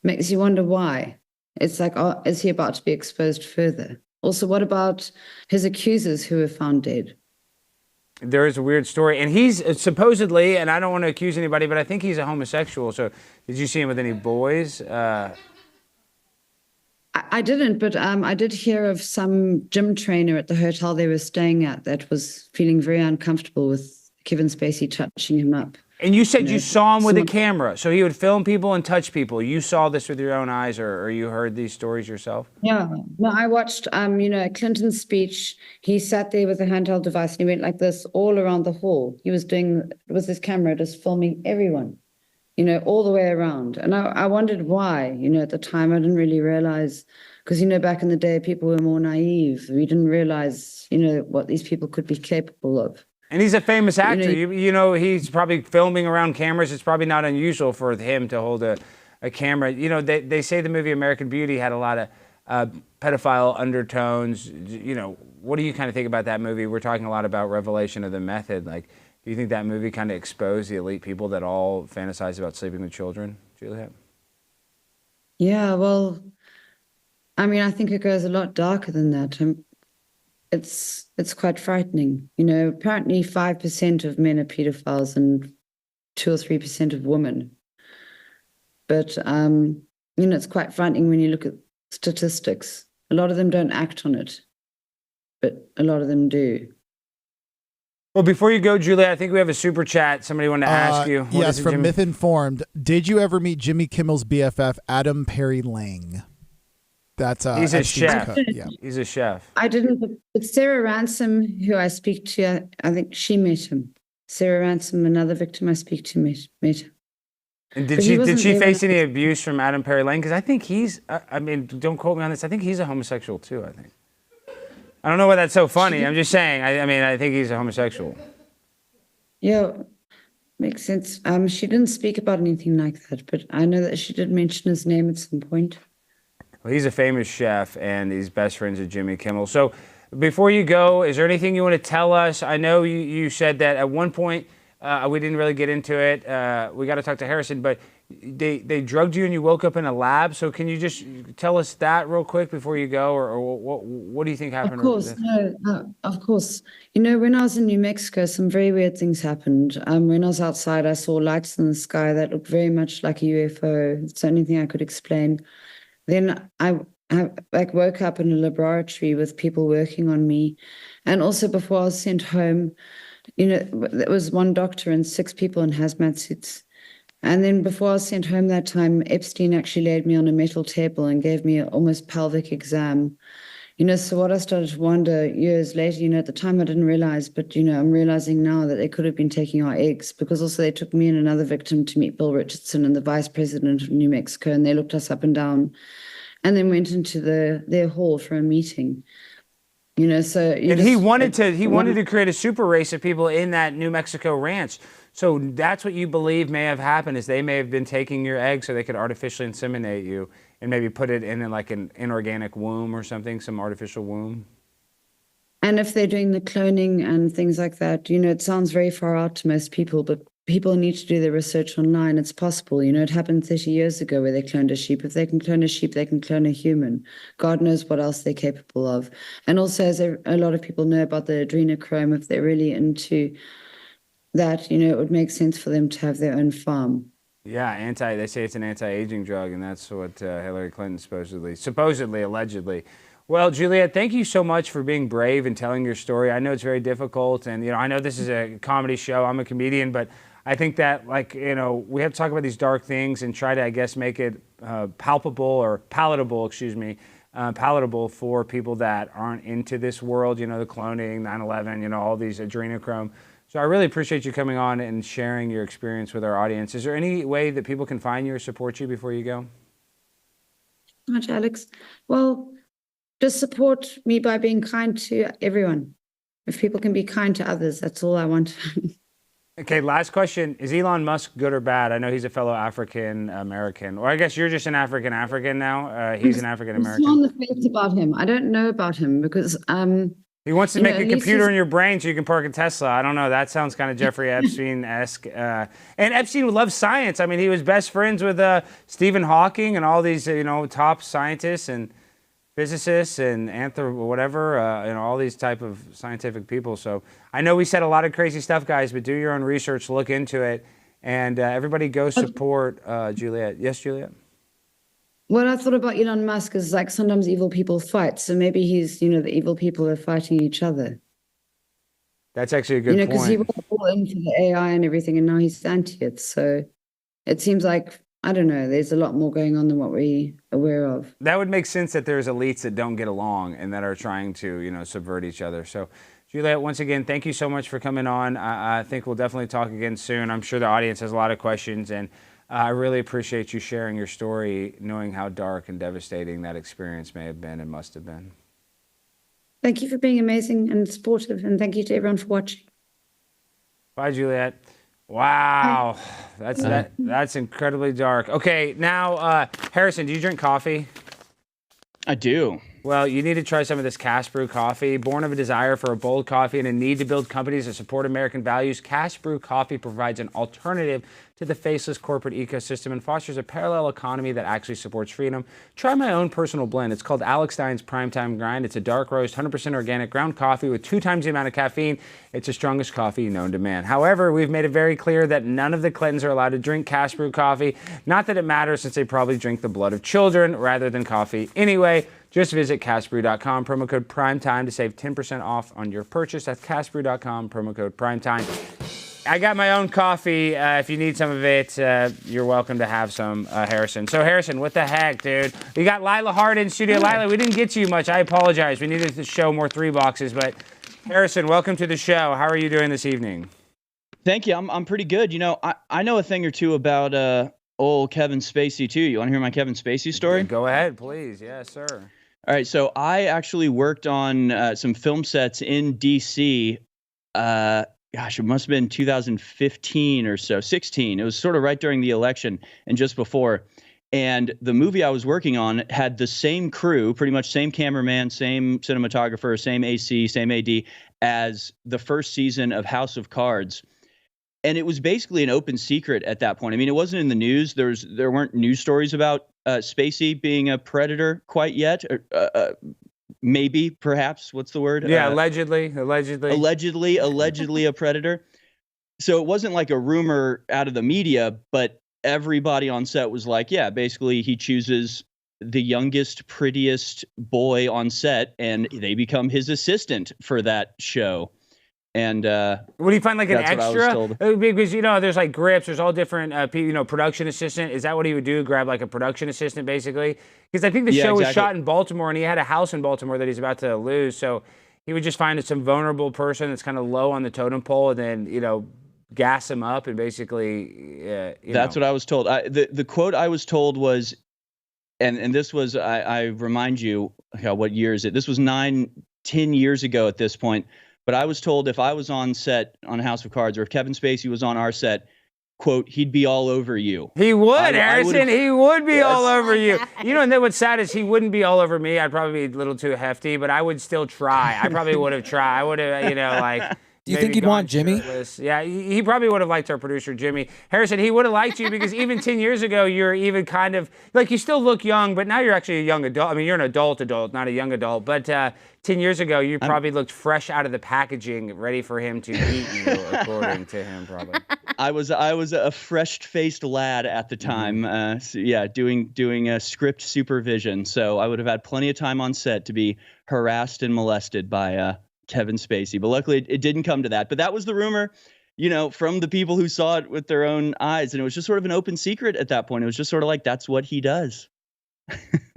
it makes you wonder why. It's like, oh, is he about to be exposed further? Also, what about his accusers who were found dead? There is a weird story, and he's supposedly, and I don't want to accuse anybody, but I think he's a homosexual. So did you see him with any boys? I didn't, but I did hear of some gym trainer at the hotel they were staying at that was feeling very uncomfortable with Kevin Spacey touching him up. And you said you saw him with a camera, so he would film people and touch people. You saw this with your own eyes, or you heard these stories yourself? Yeah, no, I watched, Clinton's speech. He sat there with a handheld device and he went like this all around the hall. He was doing, with his camera, just filming everyone, all the way around. And I wondered why, at the time I didn't really realize, because, back in the day, people were more naive. We didn't realize, what these people could be capable of. And he's a famous actor. He's probably filming around cameras. It's probably not unusual for him to hold a camera. They say the movie American Beauty had a lot of pedophile undertones. What do you kind of think about that movie? We're talking a lot about revelation of the method. Like, do you think that movie kind of exposed the elite people that all fantasize about sleeping with children, Juliette? Yeah, well, I think it goes a lot darker than that. It's quite frightening. Apparently 5% of men are pedophiles and 2 or 3% of women. But, it's quite frightening when you look at statistics. A lot of them don't act on it, but a lot of them do. Well, before you go, Julia, I think we have a super chat. Somebody wanted to ask you. Yes, from Myth Informed. Did you ever meet Jimmy Kimmel's BFF, Adam Perry Lang? That's he's a Epstein's chef. cook. Yeah. He's a chef. I didn't, but Sarah Ransom, who I speak to, I think she met him. Sarah Ransom, another victim I speak to, met him. And did she face any abuse from Adam Perry Lang? Because I think he's, don't quote me on this, I think he's a homosexual too, I think. I don't know why that's so funny. I'm just saying, I think he's a homosexual. Yeah, makes sense. She didn't speak about anything like that, but I know that she did mention his name at some point. Well, he's a famous chef, and he's best friends with Jimmy Kimmel. So before you go, is there anything you want to tell us? I know you said that at one point, we didn't really get into it. We got to talk to Harrison, but they drugged you and you woke up in a lab. So can you just tell us that real quick before you go, or what do you think happened? Of course, of course. When I was in New Mexico, some very weird things happened. When I was outside, I saw lights in the sky that looked very much like a UFO. It's the only thing I could explain. Then I I like woke up in a laboratory with people working on me. And also before I was sent home, there was one doctor and 6 people in hazmat suits. And then before I was sent home that time, Epstein actually laid me on a metal table and gave me an almost pelvic exam. So what I started to wonder years later, at the time I didn't realize, but, I'm realizing now that they could have been taking our eggs, because also they took me and another victim to meet Bill Richardson and the vice president of New Mexico, and they looked us up and down and then went into their hall for a meeting. And he wanted to create a super race of people in that New Mexico ranch. So that's what you believe may have happened, is they may have been taking your egg so they could artificially inseminate you and maybe put it in like an inorganic womb or something, some artificial womb. And if they're doing the cloning and things like that, it sounds very far out to most people, but people need to do their research online. It's possible. It happened 30 years ago where they cloned a sheep. If they can clone a sheep, they can clone a human. God knows what else they're capable of. And also, as a lot of people know about the adrenochrome, if they're really into that, it would make sense for them to have their own farm. Yeah, they say it's an anti-aging drug, and that's what Hillary Clinton supposedly, allegedly. Well, Juliette, thank you so much for being brave and telling your story. I know it's very difficult, and I know this is a comedy show. I'm a comedian, but I think that we have to talk about these dark things and try to, I guess, make it palatable for people that aren't into this world. The cloning, 9/11, all these adrenochrome. So I really appreciate you coming on and sharing your experience with our audience. Is there any way that people can find you or support you before you go? Much, Alex. Well, just support me by being kind to everyone. If people can be kind to others, that's all I want. Okay, last question. Is Elon Musk good or bad? I know he's a fellow African-American. Or I guess you're just an African now. He's an African-American. I'm on the fence about him. I don't know about him because... he wants to make a computer in your brain so you can park a Tesla. I don't know. That sounds kind of Jeffrey Epstein-esque. And Epstein loved science. I mean, he was best friends with Stephen Hawking and all these, top scientists and physicists and all these type of scientific people. So I know we said a lot of crazy stuff, guys, but do your own research, look into it, and everybody go support Juliette. Yes, Juliette? What I thought about Elon Musk is like sometimes evil people fight. So maybe he's, the evil people are fighting each other. That's actually a good point. Because he was all into the AI and everything, and now he's anti it. So it seems like, I don't know, there's a lot more going on than what we're aware of. That would make sense that there's elites that don't get along and that are trying to, subvert each other. So, Juliette, once again, thank you so much for coming on. I think we'll definitely talk again soon. I'm sure the audience has a lot of questions, and I really appreciate you sharing your story, knowing how dark and devastating that experience may have been and must have been. Thank you for being amazing and supportive, and thank you to everyone for watching. Bye, Juliette. Wow, that's incredibly dark. Okay, now, Harrison, do you drink coffee? I do. Well, you need to try some of this CastBrew Coffee. Born of a desire for a bold coffee and a need to build companies that support American values, CastBrew Coffee provides an alternative to the faceless corporate ecosystem and fosters a parallel economy that actually supports freedom. Try my own personal blend. It's called Alex Stein's Primetime Grind. It's a dark roast, 100% organic ground coffee with 2 times the amount of caffeine. It's the strongest coffee known to man. However, we've made it very clear that none of the Clintons are allowed to drink CastBrew Coffee. Not that it matters, since they probably drink the blood of children rather than coffee anyway. Just visit CastBrew.com, promo code PRIMETIME to save 10% off on your purchase. That's CastBrew.com, promo code PRIMETIME. I got my own coffee. If you need some of it, you're welcome to have some, Harrison. So, Harrison, what the heck, dude? We got Lila Hart in studio. Lila, we didn't get to you much. I apologize. We needed to show more 3 boxes. But, Harrison, welcome to the show. How are you doing this evening? Thank you. I'm pretty good. I know a thing or two about old Kevin Spacey, too. You want to hear my Kevin Spacey story? Go ahead, please. Yes, sir. All right, so I actually worked on some film sets in D.C. It must have been 2015 or so, 16. It was sort of right during the election and just before. And the movie I was working on had the same crew, pretty much same cameraman, same cinematographer, same AC, same AD as the first season of House of Cards. And it was basically an open secret at that point. I mean, it wasn't in the news. There weren't news stories about Spacey being a predator quite yet. Maybe, perhaps, what's the word? Yeah, allegedly a predator. So it wasn't like a rumor out of the media, but everybody on set was like, yeah, basically he chooses the youngest, prettiest boy on set, and they become his assistant for that show. And would he find like an that's what I was extra? told. Because there's like grips, there's all different, production assistant. Is that what he would do? Grab like a production assistant, basically? Because I think the show was shot in Baltimore, and he had a house in Baltimore that he's about to lose. So he would just find some vulnerable person that's kind of low on the totem pole, and then gas him up and basically. That's what I was told. The quote I was told was, and this was I remind you, what year is it? This was 9-10 years ago at this point. But I was told if I was on set on House of Cards, or if Kevin Spacey was on our set, quote, he'd be all over you. He would, Harrison. He would be all over you. And then what's sad is he wouldn't be all over me. I'd probably be a little too hefty, but I would still try. I probably would have tried. I would have, Do you think he'd want Jimmy? Yeah, he probably would have liked our producer, Jimmy. Harrison, he would have liked you because even 10 years ago, you're even kind of, you still look young, but now you're actually a young adult. I mean, you're an adult, not a young adult. But 10 years ago, you probably looked fresh out of the packaging, ready for him to eat you, according to him, probably. I was a fresh-faced lad at the time, doing a script supervision. So I would have had plenty of time on set to be harassed and molested by Kevin Spacey, but luckily it didn't come to that. But that was the rumor, from the people who saw it with their own eyes, and it was just sort of an open secret at that point. It was just sort of like, that's what he does.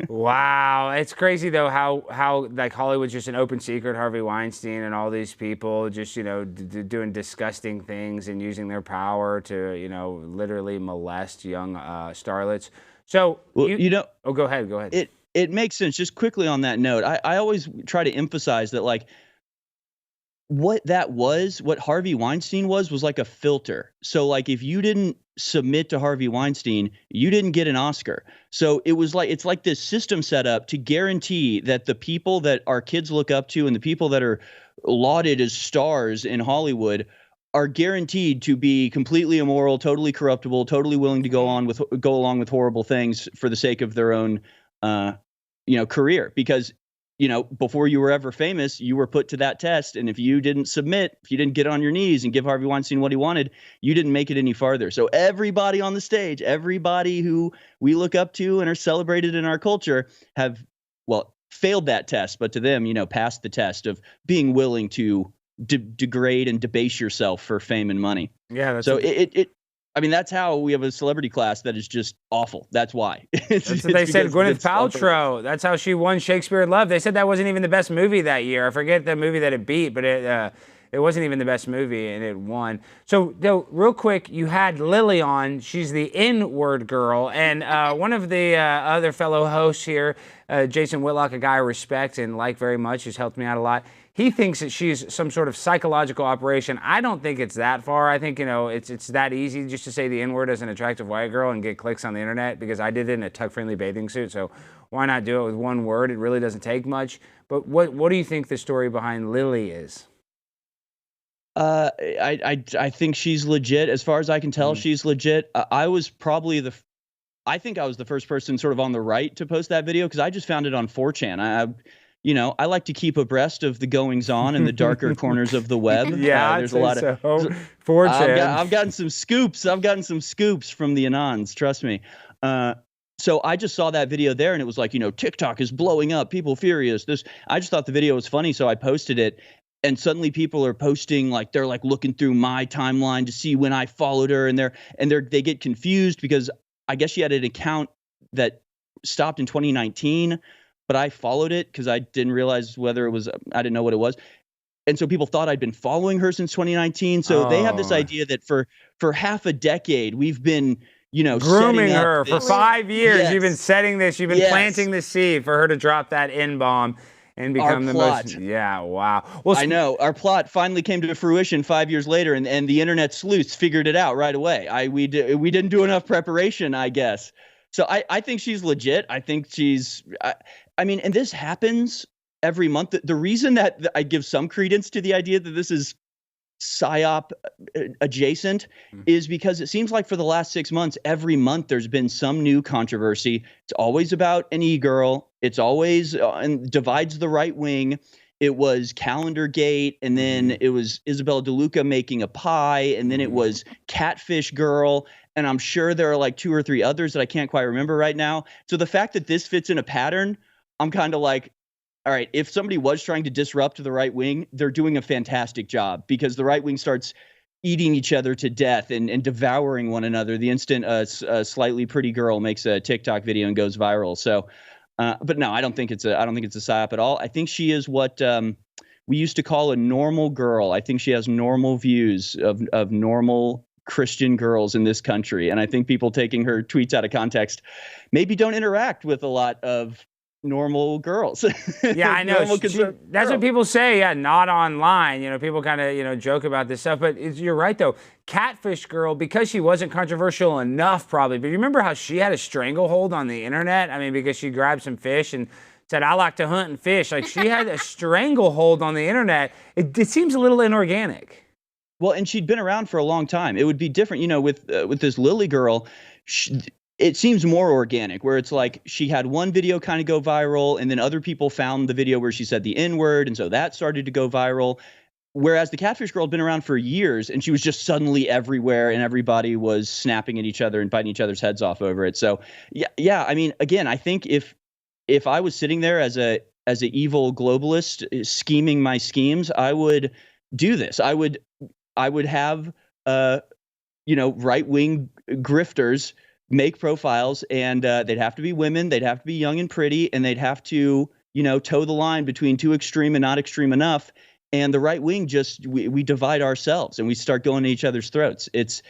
Wow, it's crazy though how like Hollywood's just an open secret. Harvey Weinstein and all these people just doing disgusting things and using their power to literally molest young starlets. So oh, go ahead. It makes sense. Just quickly on that note, I always try to emphasize that what Harvey Weinstein was like a filter. So like if you didn't submit to Harvey Weinstein, you didn't get an Oscar. So it's like this system set up to guarantee that the people that our kids look up to and the people that are lauded as stars in Hollywood are guaranteed to be completely immoral, totally corruptible, totally willing to go along with horrible things for the sake of their own career. Because before you were ever famous, you were put to that test. And if you didn't submit, if you didn't get on your knees and give Harvey Weinstein what he wanted, you didn't make it any farther. So everybody on the stage, everybody who we look up to and are celebrated in our culture have, failed that test. But to them, passed the test of being willing to degrade and debase yourself for fame and money. Yeah. That's that's how we have a celebrity class that is just awful. That's why. That's what they said. Gwyneth Paltrow. That's how she won Shakespeare in Love. They said that wasn't even the best movie that year. I forget the movie that it beat, but it wasn't even the best movie, and it won. So, real quick, you had Lilly on. She's the N-word girl, and one of the other fellow hosts here, Jason Whitlock, a guy I respect and like very much, who's helped me out a lot. He thinks that she's some sort of psychological operation. I don't think it's that far. I think, it's that easy just to say the N-word as an attractive white girl and get clicks on the internet, because I did it in a tuck-friendly bathing suit. So why not do it with one word? It really doesn't take much. But what do you think the story behind Lilly is? I think she's legit. As far as I can tell, she's legit. I was probably I think I was the first person sort of on the right to post that video, because I just found it on 4chan. I like to keep abreast of the goings on in the darker corners of the web. Yeah, there's a lot of 4chan. I've gotten some scoops. From the Anons. Trust me. So I just saw that video there, and it was like, TikTok is blowing up. People furious. I just thought the video was funny, so I posted it. And suddenly people are posting, they're looking through my timeline to see when I followed her, and they get confused because I guess she had an account that stopped in 2019. But I followed it because I didn't realize whether it was, I didn't know what it was. And so people thought I'd been following her since 2019. So they have this idea that for half a decade, we've been, grooming her for 5 years. Yes. You've been setting this, you've been planting the seed for her to drop that N-bomb and become the most. Yeah, wow. Well, I know. Our plot finally came to fruition 5 years later, and the internet sleuths figured it out right away. We didn't do enough preparation, I guess. So I think she's legit. I think she's, and this happens every month. The reason that I give some credence to the idea that this is PSYOP adjacent is because it seems like for the last 6 months, every month there's been some new controversy. It's always about an e-girl. It's always and divides the right wing. It was Calendar Gate, and then it was Isabella DeLuca making a pie, and then it was Catfish Girl, and I'm sure there are like 2 or 3 others that I can't quite remember right now. So the fact that this fits in a pattern, I'm kind of like, all right, if somebody was trying to disrupt the right wing, they're doing a fantastic job, because the right wing starts eating each other to death and devouring one another the instant a slightly pretty girl makes a TikTok video and goes viral. So, but no, I don't think it's a psyop at all. I think she is what we used to call a normal girl. I think she has normal views of normal Christian girls in this country. And I think people taking her tweets out of context maybe don't interact with a lot of normal girls. Yeah, I know. That's what people say. Yeah, not online. You know, people kind of, joke about this stuff. But you're right, though. Catfish girl, because she wasn't controversial enough, probably. But you remember how she had a stranglehold on the internet? I mean, because she grabbed some fish and said, I like to hunt and fish. Like, she had a stranglehold on the internet. It seems a little inorganic. Well, and she'd been around for a long time. It would be different, with this Lilly girl. It seems more organic, where it's like she had one video kind of go viral, and then other people found the video where she said the N-word, and so that started to go viral. Whereas the Catfish girl had been around for years, and she was just suddenly everywhere, and everybody was snapping at each other and biting each other's heads off over it. So, yeah. I mean, again, I think if I was sitting there as a evil globalist scheming my schemes, I would do this. I would have right-wing grifters make profiles, and they'd have to be women, they'd have to be young and pretty, and they'd have to, toe the line between too extreme and not extreme enough. And the right wing we divide ourselves and we start going to each other's throats. It's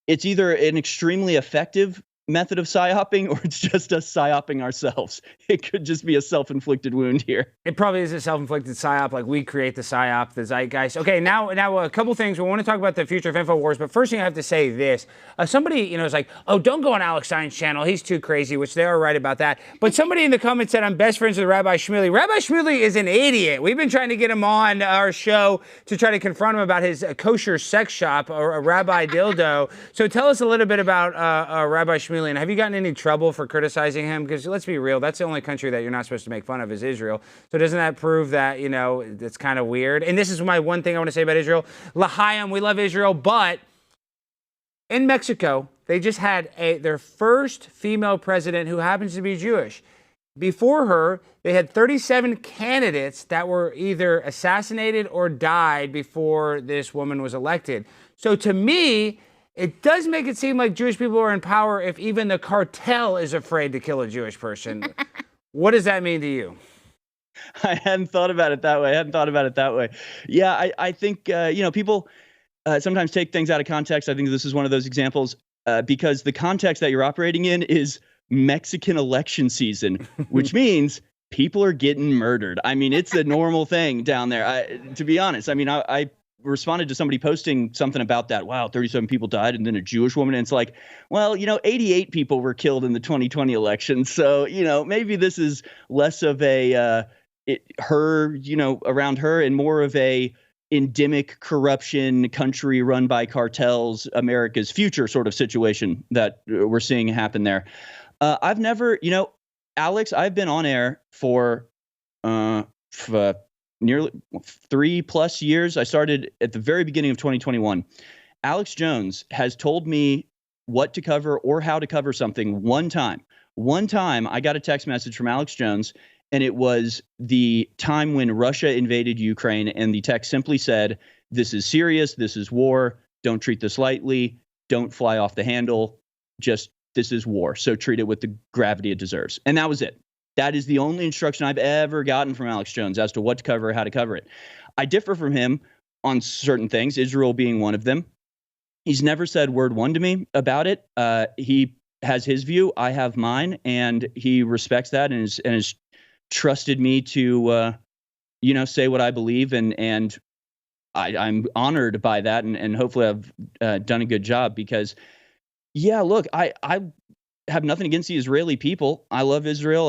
either an extremely effective method of psyoping, or it's just us psyoping ourselves. It could just be a self-inflicted wound here. It probably is a self-inflicted psyop, like we create the psyop, the zeitgeist. Okay, now a couple things. We want to talk about the future of InfoWars, but first thing I have to say this. Somebody, is like, oh, don't go on Alex Stein's channel. He's too crazy, which they are right about that. But somebody in the comments said, I'm best friends with Rabbi Shmuley. Rabbi Shmuley is an idiot. We've been trying to get him on our show to try to confront him about his kosher sex shop, or a Rabbi dildo. So tell us a little bit about Rabbi Shmuley, and have you gotten any trouble for criticizing him? Because let's be real, that's the only country that you're not supposed to make fun of is Israel. So doesn't that prove that, it's kind of weird? And this is my one thing I want to say about Israel. L'chaim, we love Israel, but in Mexico, they just had their first female president who happens to be Jewish. Before her, they had 37 candidates that were either assassinated or died before this woman was elected. So to me, it does make it seem like Jewish people are in power if even the cartel is afraid to kill a Jewish person. What does that mean to you? I hadn't thought about it that way. Yeah, I think, people sometimes take things out of context. I think this is one of those examples because the context that you're operating in is Mexican election season, which means people are getting murdered. I mean, it's a normal thing down there. To be honest, I mean, I responded to somebody posting something about that. Wow, 37 people died, and then a Jewish woman. And it's like, well, 88 people were killed in the 2020 election. So, maybe this is less of a her, around her, and more of a endemic corruption country run by cartels, America's future sort of situation that we're seeing happen there. I've never, Alex, I've been on air for nearly 3+ years. I started at the very beginning of 2021. Alex Jones has told me what to cover or how to cover something one time. One time I got a text message from Alex Jones, and it was the time when Russia invaded Ukraine, and the text simply said, this is serious, this is war, don't treat this lightly, don't fly off the handle, just this is war, so treat it with the gravity it deserves. And that was it. That is the only instruction I've ever gotten from Alex Jones as to what to cover, how to cover it. I differ from him on certain things, Israel being one of them. He's never said word one to me about it. He has his view, I have mine, and he respects that and has trusted me to, say what I believe, and I'm honored by that, and hopefully I've done a good job because, yeah, look, I have nothing against the Israeli people. I love Israel.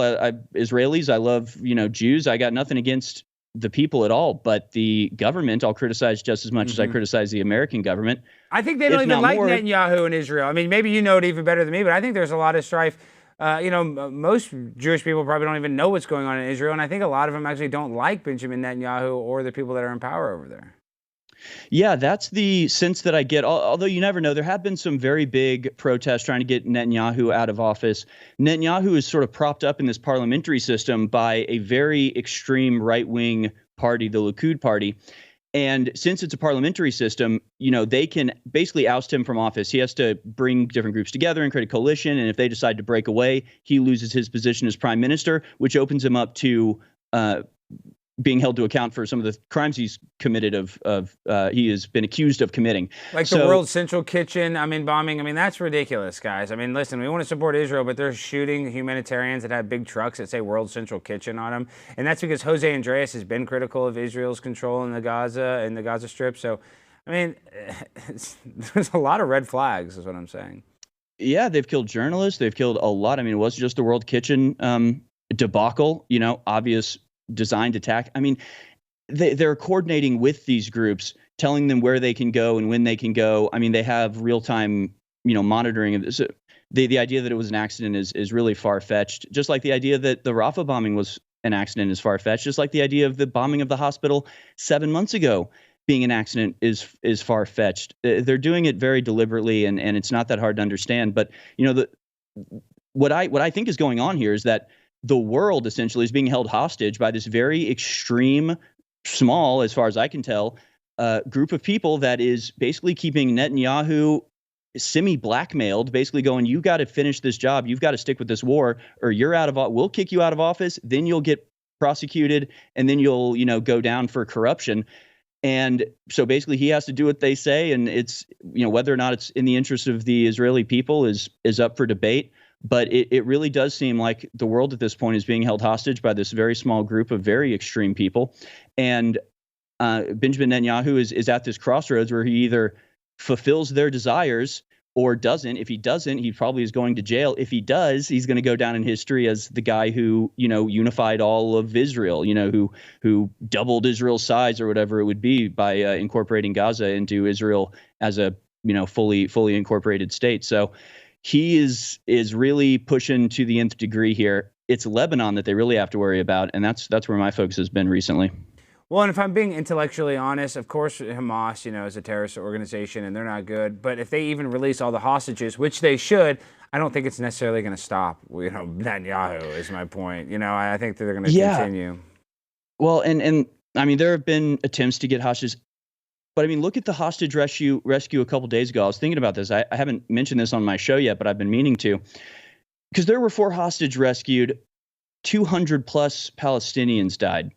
Israelis. I love, Jews. I got nothing against the people at all, but the government I'll criticize just as much as I criticize the American government. I think they don't even like Netanyahu in Israel. I mean, maybe you know it even better than me, but I think there's a lot of strife. Most Jewish people probably don't even know what's going on in Israel, and I think a lot of them actually don't like Benjamin Netanyahu or the people that are in power over there. Yeah, that's the sense that I get. Although you never know, there have been some very big protests trying to get Netanyahu out of office. Netanyahu is sort of propped up in this parliamentary system by a very extreme right-wing party, the Likud party. And since it's a parliamentary system, they can basically oust him from office. He has to bring different groups together and create a coalition. And if they decide to break away, he loses his position as prime minister, which opens him up to being held to account for some of the crimes he's committed he has been accused of committing. Like the World Central Kitchen, bombing. That's ridiculous, guys. Listen, we want to support Israel, but they're shooting humanitarians that have big trucks that say World Central Kitchen on them. And that's because Jose Andreas has been critical of Israel's control in the Gaza Strip. So, there's a lot of red flags is what I'm saying. Yeah, they've killed journalists. They've killed a lot. It wasn't just the World Kitchen debacle, obvious designed attack. They're coordinating with these groups, telling them where they can go and when they can go. They have real-time, monitoring of this. The idea that it was an accident is really far-fetched. Just like the idea that the Rafah bombing was an accident is far-fetched. Just like the idea of the bombing of the hospital 7 months ago being an accident is far-fetched. They're doing it very deliberately, and it's not that hard to understand. But what I think is going on here is that the world essentially is being held hostage by this very extreme, small, as far as I can tell, group of people that is basically keeping Netanyahu semi-blackmailed, basically going, you got to finish this job. You've got to stick with this war or you're out of we'll kick you out of office. Then you'll get prosecuted and then you'll, go down for corruption. And so basically he has to do what they say. And it's, whether or not it's in the interest of the Israeli people is up for debate. But it really does seem like the world at this point is being held hostage by this very small group of very extreme people. And Benjamin Netanyahu is at this crossroads where he either fulfills their desires or doesn't. If he doesn't, he probably is going to jail. If he does, he's going to go down in history as the guy who, unified all of Israel, who doubled Israel's size or whatever it would be by incorporating Gaza into Israel as a, fully incorporated state. So he is really pushing to the nth degree here. It's Lebanon that they really have to worry about, and that's where my focus has been recently. Well, and if I'm being intellectually honest, of course, Hamas, is a terrorist organization, and they're not good. But if they even release all the hostages, which they should, I don't think it's necessarily going to stop. Netanyahu is my point. I think that they're going to continue. Well, and there have been attempts to get hostages. But look at the hostage rescue a couple days ago. I was thinking about this. I haven't mentioned this on my show yet, but I've been meaning to. Because there were 4 hostage rescued, 200 plus Palestinians died.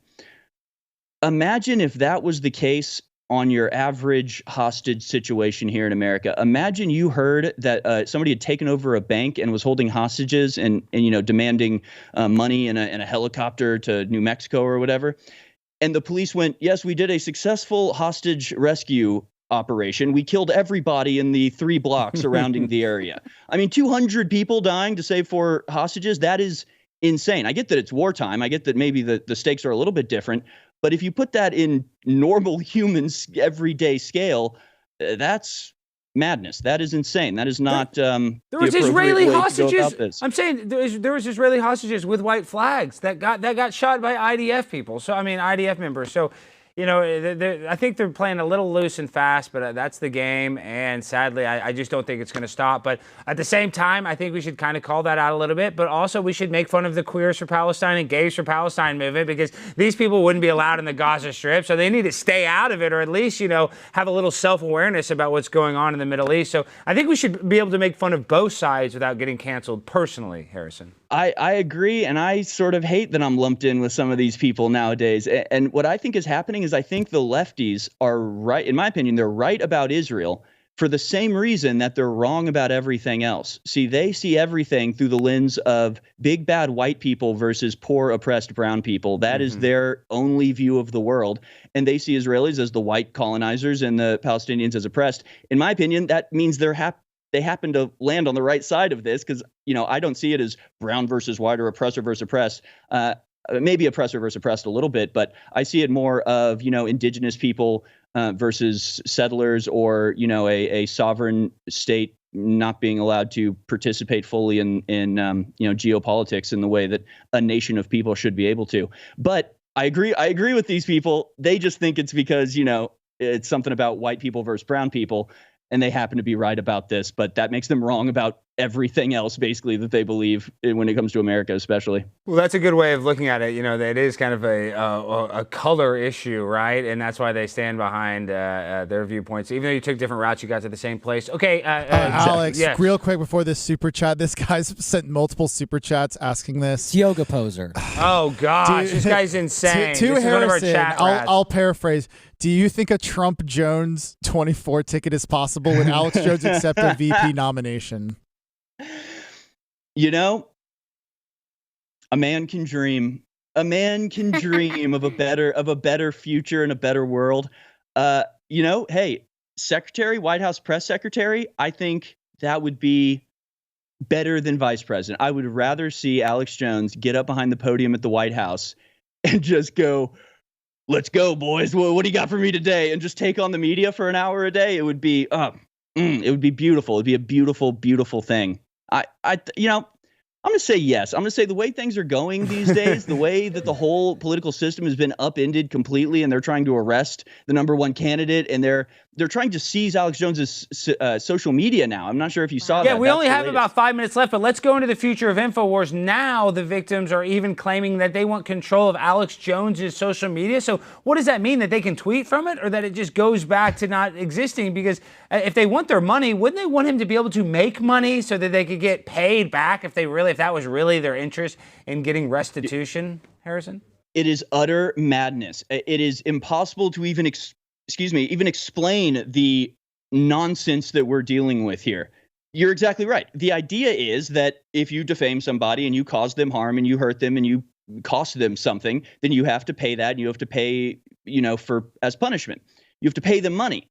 Imagine if that was the case on your average hostage situation here in America. Imagine you heard that somebody had taken over a bank and was holding hostages and demanding money in a helicopter to New Mexico or whatever. And the police went, yes, we did a successful hostage rescue operation. We killed everybody in the 3 blocks surrounding the area. 200 people dying to save 4 hostages. That is insane. I get that it's wartime. I get that maybe the stakes are a little bit different. But if you put that in normal humans everyday scale, that's madness. That is insane. That is not there was Israeli hostages. I'm saying there was Israeli hostages with white flags that got shot by IDF people. So IDF members. So I think they're playing a little loose and fast, but that's the game. And sadly, I just don't think it's going to stop. But at the same time, I think we should kind of call that out a little bit. But also, we should make fun of the Queers for Palestine and Gays for Palestine movement, because these people wouldn't be allowed in the Gaza Strip. So they need to stay out of it, or at least, have a little self-awareness about what's going on in the Middle East. So I think we should be able to make fun of both sides without getting canceled personally, Harrison. I agree, and I sort of hate that I'm lumped in with some of these people nowadays. And what I think is happening is I think the lefties are right, in my opinion, they're right about Israel for the same reason that they're wrong about everything else. See, they see everything through the lens of big bad white people versus poor oppressed brown people. That is their only view of the world. And they see Israelis as the white colonizers and the Palestinians as oppressed. In my opinion, that means they happen to land on the right side of this, because, I don't see it as brown versus white or oppressor versus oppressed. Maybe oppressor versus oppressed a little bit, but I see it more of, indigenous people versus settlers, or, a sovereign state not being allowed to participate fully in geopolitics in the way that a nation of people should be able to. But I agree with these people. They just think it's because, it's something about white people versus brown people, and they happen to be right about this, but that makes them wrong about everything else, basically, that they believe when it comes to America, especially. Well, that's a good way of looking at it. You know, that it is kind of a color issue, right? And that's why they stand behind their viewpoints. Even though you took different routes, you got to the same place. Okay, Alex, yes. real quick before this super chat, this guy's sent multiple super chats asking this. It's yoga poser. Oh gosh, this guy's insane. To This is one of our Harrison, chat rats. I'll paraphrase. Do you think a Trump Jones 24 ticket is possible when Alex Jones accepts a VP nomination? You know, a man can dream. A man can dream of a better future and a better world. You know, hey, White House press secretary, I think that would be better than vice president. I would rather see Alex Jones get up behind the podium at the White House and just go, "Let's go, boys. What do you got for me today?" And just take on the media for an hour a day. It would be, it would be beautiful. It'd be a beautiful, beautiful thing. You know, I'm going to say yes. I'm going to say the way things are going these days, the way that the whole political system has been upended completely, and they're trying to arrest the number one candidate, and they're trying to seize Alex Jones's social media now. I'm not sure if you saw that. Yeah, we That's only the have latest. about 5 minutes left, but let's go into the future of InfoWars. Now the victims are even claiming that they want control of Alex Jones's social media. So what does that mean? That they can tweet from it, or that it just goes back to not existing? Because if they want their money, wouldn't they want him to be able to make money so that they could get paid back if that was really their interest in getting restitution, Harrison? It is utter madness. It is impossible to even explain the nonsense that we're dealing with here. You're exactly right. The idea is that if you defame somebody and you cause them harm and you hurt them and you cost them something, then you have to pay that, and you have to pay, as punishment. You have to pay them money.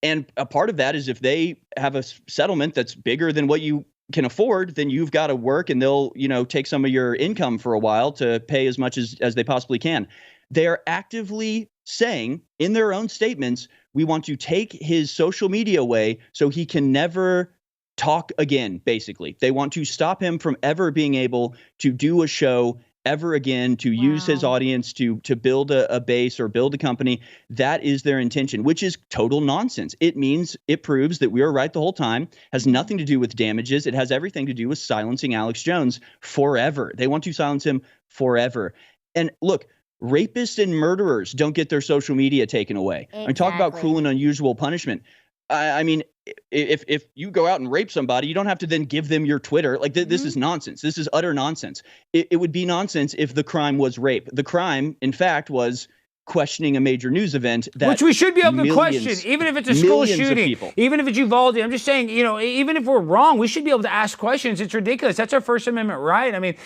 And a part of that is if they have a settlement that's bigger than what you can afford, then you've got to work, and they'll, take some of your income for a while to pay as much as they possibly can. They are actively saying in their own statements, we want to take his social media away so he can never talk again, basically. They want to stop him from ever being able to do a show ever again, to use his audience to build a base or build a company. That is their intention, which is total nonsense. It proves that we were right the whole time, has nothing to do with damages. It has everything to do with silencing Alex Jones forever. They want to silence him forever. And look, rapists and murderers don't get their social media taken away. Exactly. I mean, talk about cruel and unusual punishment. I mean, if you go out and rape somebody, you don't have to then give them your Twitter. Like this is nonsense. This is utter nonsense. It would be nonsense if the crime was rape. The crime, in fact, was questioning a major news event that which we should be able to question, even if it's a school shooting, even if it's Uvalde. I'm just saying, even if we're wrong, we should be able to ask questions. It's ridiculous. That's our First Amendment right. I mean,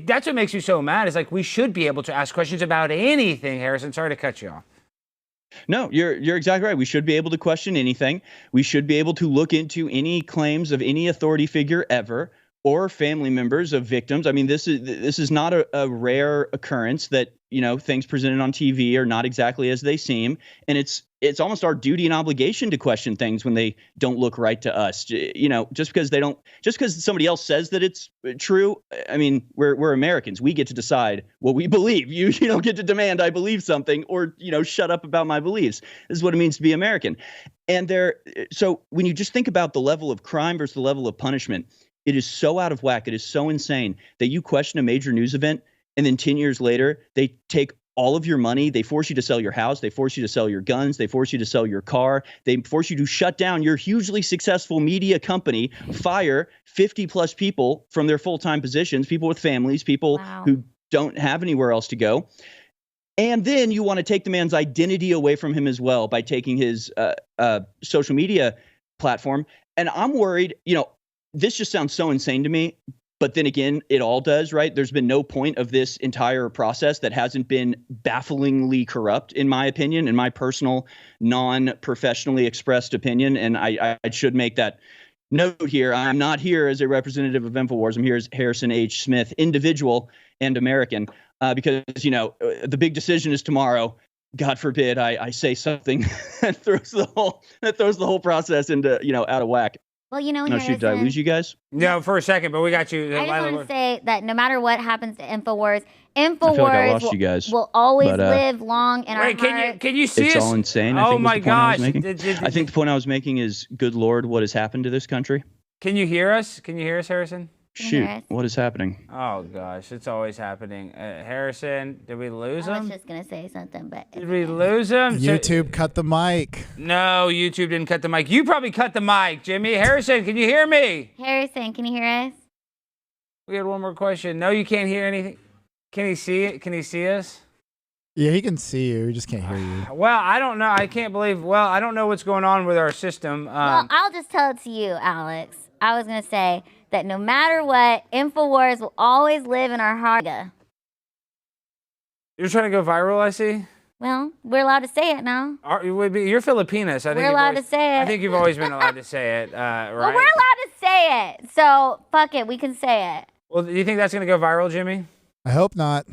that's what makes you so mad. It's like we should be able to ask questions about anything, Harrison. Sorry to cut you off. No, you're exactly right. We should be able to question anything. We should be able to look into any claims of any authority figure ever or family members of victims. I mean, this is not a rare occurrence that, things presented on TV are not exactly as they seem. And it's almost our duty and obligation to question things when they don't look right to us. Just because somebody else says that it's true. I mean, we're Americans. We get to decide what we believe. You don't get to demand I believe something or, shut up about my beliefs. This is what it means to be American. And so when you just think about the level of crime versus the level of punishment, it is so out of whack. It is so insane that you question a major news event, and then 10 years later, they take all of your money. They force you to sell your house. They force you to sell your guns. They force you to sell your car. They force you to shut down your hugely successful media company, fire 50 plus people from their full-time positions, people with families, people who don't have anywhere else to go. And then you want to take the man's identity away from him as well by taking his social media platform. And I'm worried, this just sounds so insane to me. But then again, it all does, right? There's been no point of this entire process that hasn't been bafflingly corrupt, in my opinion, in my personal, non-professionally expressed opinion. And I should make that note here. I'm not here as a representative of InfoWars. I'm here as Harrison H. Smith, individual and American, because, the big decision is tomorrow. God forbid I say something that throws the whole process into, out of whack. Well, you know, No, shoot, did I lose you guys? No, for a second, but we got you. I just want to say that no matter what happens to InfoWars, I feel like I lost InfoWars you guys, will always but, live long in our Wait, hearts. can you see It's us? all insane. Oh I think my was the point I gosh! was making. I think the point I was making is, good Lord, what has happened to this country? Can you hear us? Can you hear us, Harrison? Shoot, what is happening? Oh gosh, it's always happening. Harrison, did we lose I was him? just gonna say something, but Did we lose him? YouTube cut the mic. No, YouTube didn't cut the mic. You probably cut the mic, Jimmy. Harrison, can you hear me? Harrison, can you hear us? We had one more question. No, you can't hear anything. Can he see it? Can he see us? Yeah, he can see you. He just can't hear you. Well, I don't know. I can't believe. Well, I don't know what's going on with our system. Well, I'll just tell it to you, Alex. I was gonna say that no matter what, InfoWars will always live in our heart. You're trying to go viral, I see. Well, we're allowed to say it now. You're Filipinas. I think We're allowed to say it. I think you've always been allowed to say it, right? Well, we're allowed to say it, so fuck it, we can say it. Well, do you think that's gonna go viral, Jimmy? I hope not.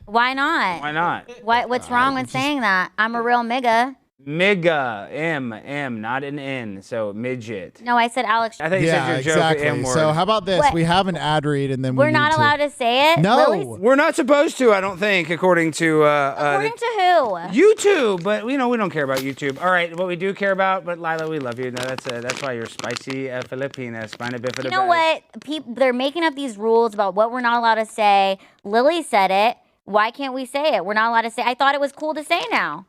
Why not? Why not? What's wrong with saying that? I'm a real nigga. Miga, M, not an N, so midget. No, I said Alex. I thought you said your joke exactly. M word. So how about this? What? We have an ad read, and then We're not allowed to say it? No. Lily's- We're not supposed to, I don't think, according to According to who? YouTube. But we don't care about YouTube. All right, what we do care about, but Lila, we love you. No, that's why you're spicy Filipina, spina bifida. You know what? They're making up these rules about what we're not allowed to say. Lily said it. Why can't we say it? We're not allowed to say. I thought it was cool to say now.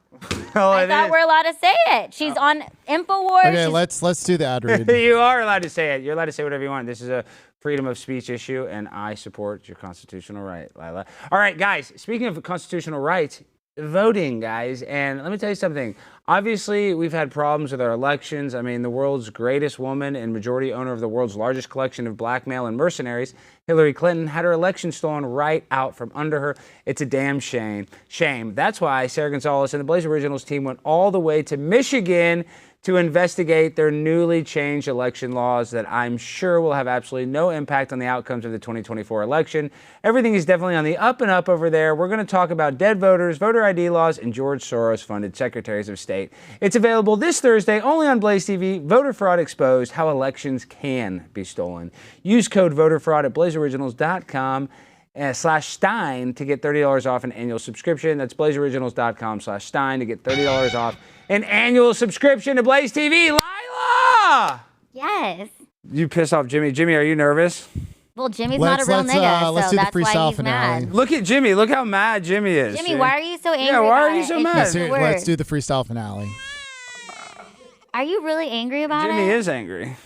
Oh, I thought we're allowed to say it. She's on InfoWars. Okay, let's do the ad read. You are allowed to say it. You're allowed to say whatever you want. This is a freedom of speech issue, and I support your constitutional right, Lila. All right, guys, speaking of constitutional rights, voting, guys, and let me tell you something. Obviously, we've had problems with our elections. I mean, the world's greatest woman and majority owner of the world's largest collection of blackmail and mercenaries, Hillary Clinton, had her election stolen right out from under her. It's a damn shame. That's why Sarah Gonzalez and the Blaze Originals team went all the way to Michigan to investigate their newly changed election laws that I'm sure will have absolutely no impact on the outcomes of the 2024 election. Everything is definitely on the up and up over there. We're going to talk about dead voters, voter ID laws, and George Soros-funded secretaries of state. It's available this Thursday only on Blaze TV. Voter fraud exposed: how elections can be stolen. Use code VOTERFRAUD at blazeoriginals.com/Stein to get $30 off an annual subscription. That's blazeoriginals.com/Stein to get $30 off an annual subscription to Blaze TV. Lila! Yes. You pissed off Jimmy. Jimmy, are you nervous? Well, Jimmy's not a real nigga, let's so do the that's why freestyle he's finale. mad. Look at Jimmy. Look how mad Jimmy is. Jimmy, why are you so angry? Yeah, why are about you it? so It's mad? just a word. Let's do the freestyle finale. Are you really angry about Jimmy it? is angry.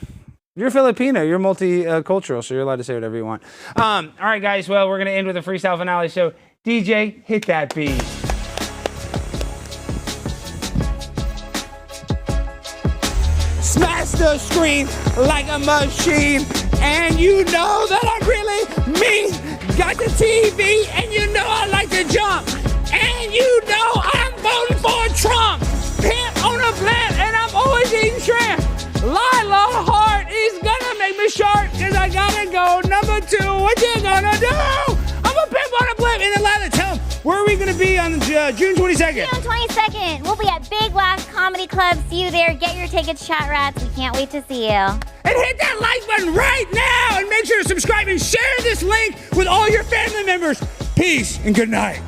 You're Filipino. You're multicultural, so you're allowed to say whatever you want. All right, guys. Well, we're going to end with a freestyle finale. So, DJ, hit that beat. Smash the screen like a machine. And you know that I really mean. Got the TV, and you know I like to jump. And you know I'm voting for Trump. Pimp on a plant, and I'm always eating shrimp. Lila Hart is gonna make me sharp, cause I gotta go. Number 2, what you gonna do? I'm a pimp on a blimp. And then Lila, tell them, where are we gonna be on June 22nd? June 22nd. We'll be at Big Blast Comedy Club. See you there. Get your tickets, chat rats. We can't wait to see you. And hit that like button right now, and make sure to subscribe and share this link with all your family members. Peace and good night.